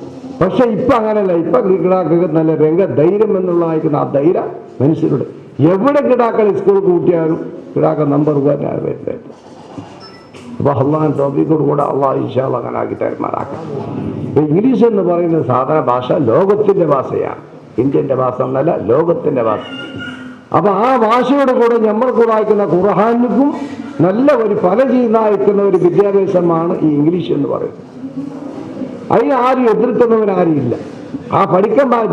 പക്ഷെ ഇപ്പം അങ്ങനെയല്ല. ഇപ്പം കിടാക്കൾക്ക് നല്ല രംഗധൈര്യം എന്നുള്ള അയക്കുന്ന ആ ധൈര്യം മനുഷ്യരുടെ എവിടെ കിടാക്കൾ സ്കൂൾ കൂട്ടിയാലും കിടാക്ക നമ്പർ 1 വരുന്നത്. അപ്പോൾ അള്ളാഹ് തോഫീഖോട് കൂടെ അള്ളാഹ് ഇൻഷാ അല്ലാഹ് അങ്ങനെ ആക്കി തരുമാറാക്കാം. ഇപ്പം ഇംഗ്ലീഷ് എന്ന് പറയുന്നത് സാധാരണ ഭാഷ ലോകത്തിൻ്റെ ഭാഷയാണ്. ഇന്ത്യൻ്റെ ഭാഷ എന്നല്ല, ലോകത്തിൻ്റെ ഭാഷ. അപ്പം ആ ഭാഷയോട് കൂടെ നമ്മൾ കൂടെ അയക്കുന്ന ഖുർആനിനും നല്ല ഒരു ഫലം ചെയ്യുന്ന അയക്കുന്ന ഒരു വിദ്യാഭ്യാസമാണ് ഈ ഇംഗ്ലീഷ് എന്ന് പറയുന്നത്. അതിന് ആരും എതിർക്കുന്നവരാരും ഇല്ല. ആ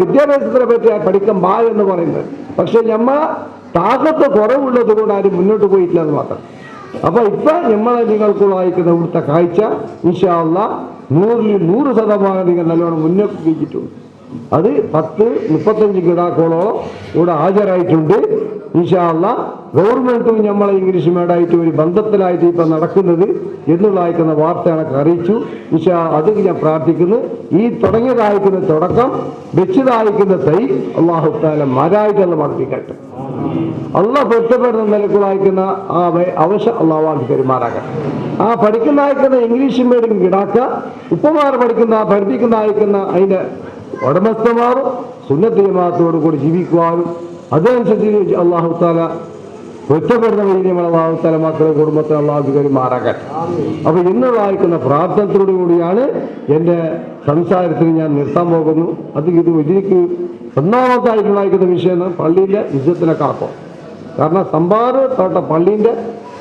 വിദ്യാഭ്യാസത്തിനെ പറ്റി പഠിക്കാൻ എന്ന് പറയുന്നത്. പക്ഷെ നമ്മൾ താകത്ത് കുറവുള്ളത് കൊണ്ട് ആരും മുന്നോട്ട് പോയിട്ടില്ല എന്ന് മാത്രം. അപ്പൊ ഇപ്പൊ നമ്മളെ നിങ്ങൾക്കുള്ള അയക്കുന്ന ഇവിടുത്തെ കാഴ്ച ഇൻഷാ അല്ലാഹ് 100% നിങ്ങൾ നല്ലോണം മുന്നോട്ട് വെച്ചിട്ടുണ്ട്. അത് 10-35 കിടാക്കളോളം ഇവിടെ ഹാജരായിട്ടുണ്ട്. ഇൻഷാ അല്ലാഹ് ഗവൺമെന്റും നമ്മളെ ഇംഗ്ലീഷ് മീഡിയമായിട്ട് ഒരു ബന്ധത്തിലായിട്ട് ഇപ്പം നടക്കുന്നത് എന്നുള്ള അയക്കുന്ന വാർത്ത എനിക്ക് അറിയിച്ചു. ഇൻഷാ അത് ഞാൻ പ്രാർത്ഥിക്കുന്നു. ഈ തുടങ്ങിയതായിരിക്കുന്ന തുടക്കം വെച്ചതായിരിക്കുന്ന തൈ അല്ലാഹു തആല മരായിട്ടുള്ള മർപ്പിക്കട്ടെ. അള്ളാഹ് പൊരുത്തപ്പെടുന്ന നിലക്കുള്ളായിരിക്കുന്ന ആ അവശ അള്ളാഹു പെരുമാറാകട്ടെ. ആ പഠിക്കുന്ന അയക്കുന്ന ഇംഗ്ലീഷ് മീഡിയം കിടാക്ക ഉപ്പമാർ പഠിപ്പിക്കുന്ന അയക്കുന്ന അതിൻ്റെ ഉടമസ്ഥമാരും സുന്നത്ത് ജമാഅത്തോടു കൂടി ജീവിക്കുവാനും അതനുസരിച്ച് അള്ളാഹു തആല പൊരുത്തപ്പെടുന്ന വഴി നമ്മൾ അള്ളാഹു തആല മക്കളെ കുടുംബത്തെ അള്ളാഹു പെരുമാറാകട്ടെ. അപ്പോൾ ഇന്നുള്ള അയക്കുന്ന പ്രാർത്ഥനത്തോടു കൂടിയാണ് എൻ്റെ സംസാരത്തിന് ഞാൻ നിർത്താൻ പോകുന്നു. അത് ഇതിലേക്ക് ഒന്നാമത്തായിട്ടുള്ള അയക്കുന്ന വിഷയം പള്ളീൻ്റെ ഇജ്ജത്തിനെ കാക്കും. കാരണം സമ്പാറ് തോട്ട പള്ളീൻ്റെ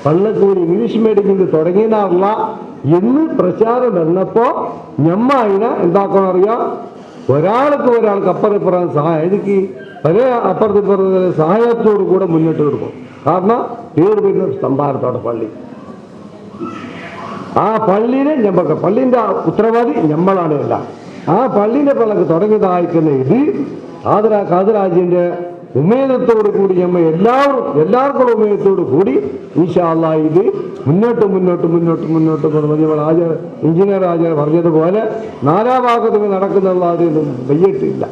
പള്ളക്കൂടി ഇംഗ്ലീഷ് മീഡിയത്തിൽ തുടങ്ങിയതല്ല എന്ന് പ്രചാരം വന്നപ്പോൾ ഞമ്മ അതിനെ എന്താക്കണം അറിയാം. ഒരാൾക്ക് അപ്പുറത്തിപ്പുറം സഹായം എനിക്ക് പല അപ്പുറത്തിപ്പുറത്തെ സഹായത്തോടു കൂടെ മുന്നോട്ട് കൊടുക്കും. കാരണം പേര് വരുന്ന സമ്പാരത്തോടെ പള്ളി. ആ പള്ളിനെ ഞമ്മക്ക് പള്ളിൻ്റെ ഉത്തരവാദി ഞമ്മളാണ് എല്ലാം. ആ പള്ളിൻ്റെ പള്ളക്ക് തുടങ്ങിയതായിരിക്കുന്ന ഇത് കാതരാജിൻ്റെ ഉമേദത്തോടു കൂടി നമ്മൾ എല്ലാവർക്കും ഉമേദത്തോടു കൂടി ഇൻഷാ അല്ലാഹ് ഇത് മുന്നോട്ട് നമ്മൾ എഞ്ചിനീയർ ആചാര്യ പറഞ്ഞതുപോലെ 4 ഭാഗത്ത് നടക്കുന്നുള്ള അതൊന്നും വയ്യിട്ടില്ല.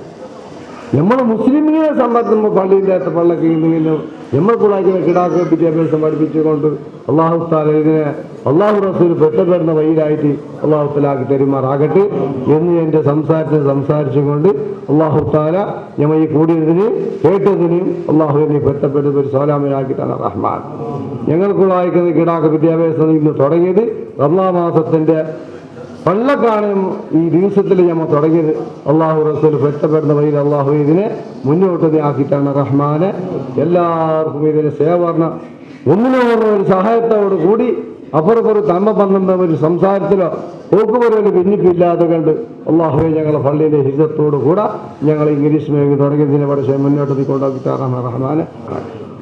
നമ്മൾ മുസ്ലിമിനെ സംബന്ധിച്ച് പള്ളിൻ്റെ അകത്ത് പള്ളക്ക് ഇല്ലെങ്കിലും നമ്മൾക്കുള്ള കിടാക്ക വിദ്യാഭ്യാസം പഠിപ്പിച്ചുകൊണ്ട് അള്ളാഹു തആല ഇതിനെ അള്ളാഹു റസൂൽ പെട്ടപ്പെടുന്ന വഴിയിലായിട്ട് അള്ളാഹു തആല തരുമാറാകട്ടെ എന്ന് എൻ്റെ സംസാരിച്ചുകൊണ്ട് അള്ളാഹു തആല ഞമ്മ ഈ കൂടിയതിന് കേട്ടതിനും അള്ളാഹുവിനെ പെട്ടപ്പെടുന്ന ഒരു സലാമിനാക്കിയിട്ടാണ് റഹ്മാൻ. ഞങ്ങൾക്കുള്ള അയക്കുന്ന കിടാക്ക വിദ്യാഭ്യാസം ഇന്ന് തുടങ്ങിയത് റമളാൻ മാസത്തിൻ്റെ പള്ളക്കാണ് ഈ ദിവസത്തിൽ നമ്മൾ തുടങ്ങിയത്. അള്ളാഹു റസൂൽ പെട്ടപ്പെടുന്ന വഴിയിൽ അള്ളാഹു ഇതിനെ മുന്നോട്ട് ആക്കിയിട്ടാണ് റഹ്മാനെ. എല്ലാവർക്കും ഇതിന് സേവന ഒന്നിനോട് ഒരു സഹായത്തോടു കൂടി അപ്പുറപ്പുറം തമ്മ പന്ത്രണ്ട ഒരു സംസാരത്തിലോ പോക്കുപുറയിൽ ഭിന്നിപ്പില്ലാതെ കണ്ട് അള്ളാഹുവെ ഞങ്ങളെ പള്ളിയിലെ ഹിജത്തോടു കൂടെ ഞങ്ങൾ ഇംഗ്ലീഷ് മീഡിയം തുടങ്ങിയതിനെ പഠിച്ച് മുന്നോട്ട് കൊണ്ടുപോയിട്ടാണ് റഹ്മാനെ.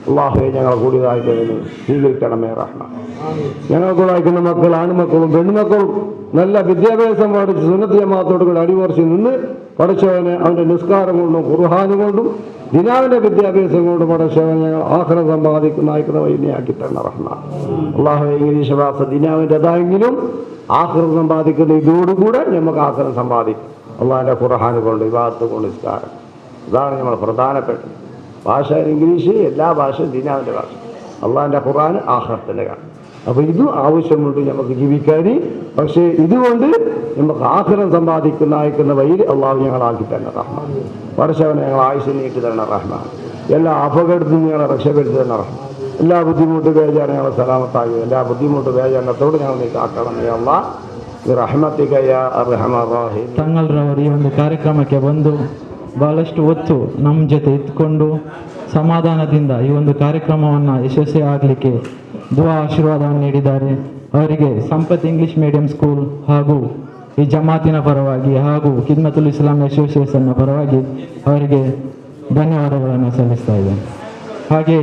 അള്ളാഹുവെ ഞങ്ങളെ കൂടിയതായിട്ടതിന് സ്വീകരിക്കണമേ റഹ്മാൻ. ഞങ്ങൾക്കൂടെ അയക്കുന്ന മക്കൾ ആൺമക്കളും പെണ്ണുമക്കളും നല്ല വിദ്യാഭ്യാസം പഠിച്ച് സുന്നത്ത് ജമാഅത്തോടു കൂടി അടിയുറച്ച് നിന്ന് പഠിച്ചവനെ അവൻ്റെ നിസ്കാരം കൊണ്ടും ഖുർആൻ കൊണ്ടും ദിനാവിൻ്റെ വിദ്യാഭ്യാസം കൊണ്ടും പഠിച്ചവൻ ഞങ്ങൾ ആഖിറ സമ്പാദിക്കുന്ന വൈദ്യയാക്കി തന്ന റഹ്മാൻ. അള്ളാഹുവെ ഇംഗ്ലീഷ് ഭാഷ ദിനാവിൻ്റെതായെങ്കിലും ആഖിറ സമ്പാദിക്കുന്ന ഇതോടുകൂടെ നമുക്ക് ആഖിറം സമ്പാദിക്കും. അള്ളാഹിൻ്റെ ഖുർആൻ കൊണ്ട് ഇബാദത്ത് കൊണ്ട് നിസ്കാരം ഇതാണ് നമ്മൾ പ്രധാനപ്പെട്ടത്. ഭാഷ ഇംഗ്ലീഷ്, എല്ലാ ഭാഷയും ദിനാവിൻ്റെ ഭാഷ. അള്ളാഹിൻ്റെ ഖുർആൻ ആഖിറത്തിൻ്റെ കാണും. അപ്പോൾ ഇതും ആവശ്യമുണ്ട് നമുക്ക് ജീവിക്കാൻ. പക്ഷേ ഇതുകൊണ്ട് നമുക്ക് ആഖിറം സമ്പാദിക്കുന്ന അയക്കുന്ന വഴിയിൽ അള്ളാഹു ഞങ്ങളാക്കി തന്നെ റഹ്മാൻ. പഠിച്ചവനെ ഞങ്ങൾ ആയുസ് നീട്ടി തരണം റഹ്മാൻ. എല്ലാ അപകടത്തിൽ ഞങ്ങളെ രക്ഷപ്പെടുത്തി തന്നെ റഹ്മാൻ. എല്ലാ ബുദ്ധിമുട്ട് ബേജാറ് ഞങ്ങളെ സലാമത്താക്കി. എല്ലാ ബുദ്ധിമുട്ട് ബേജാറിനത്തോട് ഞങ്ങൾ നീ കാക്കണമേ അല്ലാഹ് റഹ്മത്തിക യാ അർഹമർ റഹീം. ತಂಗಲ್ರವರು ಈ ಒಂದು ಕಾರ್ಯಕ್ರಮಕ್ಕೆ ಬಂದು ಬಹಳಷ್ಟು ಹೊತ್ತು ನಮ್ಮ ಜೊತೆ ಇದ್ಕೊಂಡು ಸಮಾಧಾನದಿಂದ ಈ ಒಂದು ಕಾರ್ಯಕ್ರಮವನ್ನು ಯಶಸ್ವಿ ಆಗಲಿಕ್ಕೆ ದುವಾ ಆಶೀರ್ವಾದವನ್ನು ನೀಡಿದ್ದಾರೆ. ಅವರಿಗೆ ಸಂಪತ್ ಇಂಗ್ಲಿಷ್ ಮೀಡಿಯಂ ಸ್ಕೂಲ್ ಹಾಗೂ ಈ ಜಮಾತಿನ ಪರವಾಗಿ ಹಾಗೂ ಖಿದ್ಮತುಲ್ ಇಸ್ಲಾಂ ಅಸೋಸಿಯೇಷನ್ನ ಪರವಾಗಿ ಅವರಿಗೆ ಧನ್ಯವಾದಗಳನ್ನು ಸಲ್ಲಿಸ್ತಾ ಇದ್ದೇನೆ. ಹಾಗೆ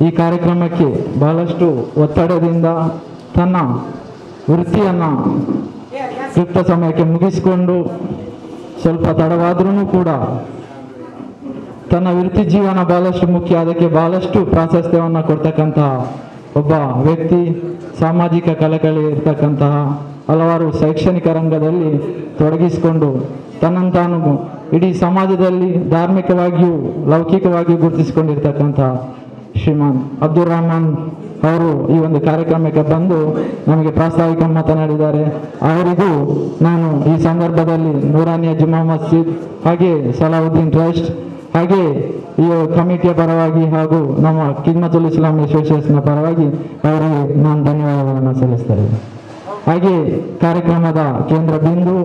ಈ ಕಾರ್ಯಕ್ರಮಕ್ಕೆ ಬಹಳಷ್ಟು ಒತ್ತಡದಿಂದ ತನ್ನ ವೃತ್ತಿಯನ್ನು ಸೂಕ್ತ ಸಮಯಕ್ಕೆ ಮುಗಿಸಿಕೊಂಡು ಸ್ವಲ್ಪ ತಡವಾದ್ರೂ ಕೂಡ ತನ್ನ ವೃತ್ತಿ ಜೀವನ ಬಹಳಷ್ಟು ಮುಖ್ಯ, ಅದಕ್ಕೆ ಬಹಳಷ್ಟು ಪ್ರಾಶಸ್ತ್ಯವನ್ನು ಕೊಡ್ತಕ್ಕಂತಹ ಒಬ್ಬ ವ್ಯಕ್ತಿ, ಸಾಮಾಜಿಕ ಕಳಕಳಿ ಇರ್ತಕ್ಕಂತಹ ಹಲವಾರು ಶೈಕ್ಷಣಿಕ ರಂಗದಲ್ಲಿ ತೊಡಗಿಸಿಕೊಂಡು ತನ್ನನ್ನು ತಾನು ಇಡೀ ಸಮಾಜದಲ್ಲಿ ಧಾರ್ಮಿಕವಾಗಿಯೂ ಲೌಕಿಕವಾಗಿಯೂ ಗುರುತಿಸಿಕೊಂಡಿರ್ತಕ್ಕಂತಹ ಶ್ರೀಮಾನ್ ಅಬ್ದುಲ್ ರಹಮಾನ್ ಅವರು ಈ ಒಂದು ಕಾರ್ಯಕ್ರಮಕ್ಕೆ ಬಂದು ನಮಗೆ ಪ್ರಾಸ್ತಾವಿಕ ಮಾತನಾಡಿದ್ದಾರೆ. ಅವರಿಗೂ ನಾನು ಈ ಸಂದರ್ಭದಲ್ಲಿ ನೂರಾನಿಯಾ ಜುಮಾ ಮಸ್ಜಿದ್ ಹಾಗೆ ಸಲಾವುದ್ದೀನ್ ಟ್ರಸ್ಟ್ ಹಾಗೆ ಈ ಕಮಿಟಿಯ ಪರವಾಗಿ ಹಾಗೂ ನಮ್ಮ ಖಿದ್ಮತುಲ್ ಇಸ್ಲಾಂ ಅಸೋಸಿಯೇಷನ್ನ ಪರವಾಗಿ ಅವರಿಗೆ ನಾನು ಧನ್ಯವಾದಗಳನ್ನು ಸಲ್ಲಿಸ್ತಾ ಇದ್ದೇನೆ. ಹಾಗೆ ಕಾರ್ಯಕ್ರಮದ ಕೇಂದ್ರ ಬಿಂದು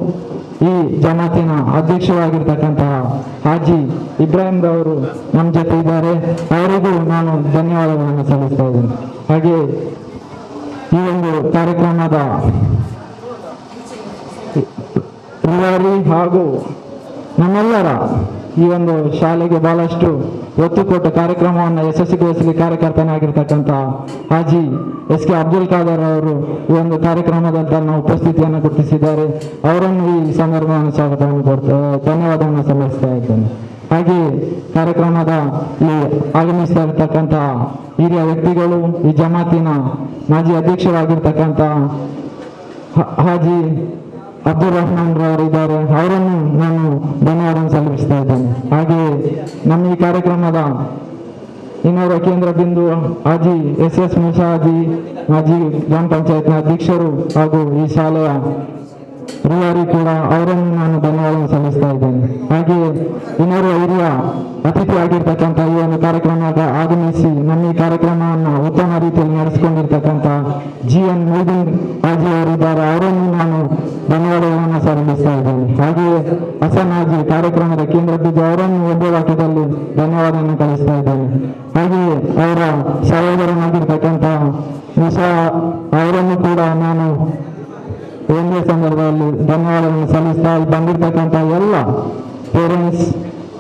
ಈ ಜಮಾತಿನ ಅಧ್ಯಕ್ಷರಾಗಿರ್ತಕ್ಕಂತಹ ಹಾಜಿ ಇಬ್ರಾಹಿಂ ರವರು ನಮ್ಮ ಜೊತೆ ಇದ್ದಾರೆ. ಅವರಿಗೂ ನಾನು ಧನ್ಯವಾದಗಳನ್ನು ಸಲ್ಲಿಸ್ತಾ ಇದ್ದೇನೆ. ಹಾಗೆ ಈ ಒಂದು ಕಾರ್ಯಕ್ರಮದ ರೂವಾರಿ ಹಾಗೂ ನಮ್ಮೆಲ್ಲರ ಈ ಒಂದು ಶಾಲೆಗೆ ಬಹಳಷ್ಟು ಒತ್ತು ಕೊಟ್ಟು ಕಾರ್ಯಕ್ರಮವನ್ನು ಯಶಸ್ವಿಗೊಳಿಸಲಿ ಕಾರ್ಯಕರ್ತನಾಗಿರ್ತಕ್ಕಂಥ ಹಾಜಿ ಎಸ್ ಕೆ ಅಬ್ದುಲ್ ಖಾದರ್ ಅವರು ಈ ಒಂದು ಕಾರ್ಯಕ್ರಮದಲ್ಲಿ ತನ್ನ ಉಪಸ್ಥಿತಿಯನ್ನು ಗುರುತಿಸಿದ್ದಾರೆ. ಅವರನ್ನು ಈ ಸಂದರ್ಭವನ್ನು ಸ್ವಾಗತವನ್ನು ಧನ್ಯವಾದವನ್ನು ಸಲ್ಲಿಸ್ತಾ ಇದ್ದೇನೆ. ಹಾಗೆ ಕಾರ್ಯಕ್ರಮದಲ್ಲಿ ಆಗಮಿಸ್ತಾ ಇರ್ತಕ್ಕಂಥ ಹಿರಿಯ ವ್ಯಕ್ತಿಗಳು ಈ ಜಮಾತಿನ ಮಾಜಿ ಅಧ್ಯಕ್ಷರಾಗಿರ್ತಕ್ಕಂಥ ಹಾಜಿ ಅಬ್ದುಲ್ ರಹಮಾನ್ ರವರು ಇದ್ದಾರೆ. ಅವರನ್ನು ನಾನು ಧನ್ಯವಾದ ಸಲ್ಲಿಸ್ತಾ ಇದ್ದೇನೆ. ಹಾಗೆ ನಮ್ಮ ಈ ಕಾರ್ಯಕ್ರಮದ ಇನ್ನೋರ್ವ ಕೇಂದ್ರ ಬಿಂದು ಹಾಜಿ ಎಸ್ ಮೂಸಾ ಹಾಜಿ ಮಾಜಿ ಗ್ರಾಮ ಪಂಚಾಯತ್ನ ಅಧ್ಯಕ್ಷರು ಹಾಗೂ ಈ ಶಾಲೆಯ ರೂವಾರಿ ಕೂಡ ಅವರನ್ನು ನಾನು ಧನ್ಯವಾದ ಸಲ್ಲಿಸ್ತಾ ಇದ್ದೇನೆ. ಹಾಗೆ ಇನ್ನೋರ್ವ ಹಿರಿಯ ಅತಿಥಿ ಆಗಿರ್ತಕ್ಕಂಥ ಈ ಒಂದು ಕಾರ್ಯಕ್ರಮದ ಆಗಮಿಸಿ ನಮ್ಮ ಈ ಕಾರ್ಯಕ್ರಮವನ್ನು ಉತ್ತಮ ರೀತಿಯಲ್ಲಿ ನಡೆಸಿಕೊಂಡಿರ್ತಕ್ಕಂಥ GN ಮೊಯ್ದೀನ್ ಹಾಜಿ ಅವರಿದ್ದಾರೆ. ಅವರನ್ನು ನಾನು ಧನ್ಯವಾದಗಳನ್ನು ಸಲ್ಲಿಸ್ತಾ ಇದ್ದೇನೆ. ಹಾಗೆಯೇ ಹಸನ್ ಹಾಜಿ ಕಾರ್ಯಕ್ರಮದ ಕೇಂದ್ರ ಬಿದ್ದು ಅವರನ್ನು ಒಂದೇ ವಾಕ್ಯದಲ್ಲಿ ಧನ್ಯವಾದವನ್ನು ಕಳಿಸ್ತಾ ಇದ್ದೇನೆ. ಹಾಗೆಯೇ ಅವರ ಸಹೋದರನಾಗಿರ್ತಕ್ಕಂಥ ಮೂಸಾ ಅವರನ್ನು ಕೂಡ ನಾನು ಒಂದೇ ಸಂದರ್ಭದಲ್ಲಿ ಧನ್ಯವಾದಗಳನ್ನು ಸಲ್ಲಿಸ್ತಾ ಬಂದಿರತಕ್ಕಂಥ ಎಲ್ಲ ಪೇರೆಂಟ್ಸ್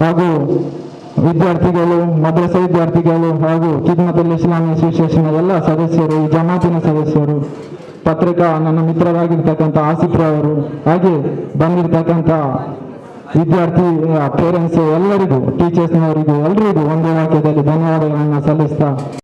ಹಾಗೂ ವಿದ್ಯಾರ್ಥಿಗಳು, ಮದ್ರಸಾ ವಿದ್ಯಾರ್ಥಿಗಳು ಹಾಗೂ ಖಿದ್ಮತುಲ್ ಇಸ್ಲಾಂ ಅಸೋಸಿಯೇಷನ್ ಎಲ್ಲ ಸದಸ್ಯರು, ಈ ಜಮಾತಿನ ಸದಸ್ಯರು, ಪತ್ರಿಕಾ ನನ್ನ ಮಿತ್ರರಾಗಿರ್ತಕ್ಕಂಥ ಆಸಿಫ್ ಅವರು, ಹಾಗೆ ಬಂದಿರತಕ್ಕಂಥ ವಿದ್ಯಾರ್ಥಿ ಪೇರೆಂಟ್ಸ್ ಎಲ್ಲರಿಗೂ, ಟೀಚರ್ಸ್ನವರಿಗೂ ಎಲ್ಲರಿಗೂ ಒಂದೇ ವಾಕ್ಯದಲ್ಲಿ ಧನ್ಯವಾದಗಳನ್ನು ಸಲ್ಲಿಸ್ತಾ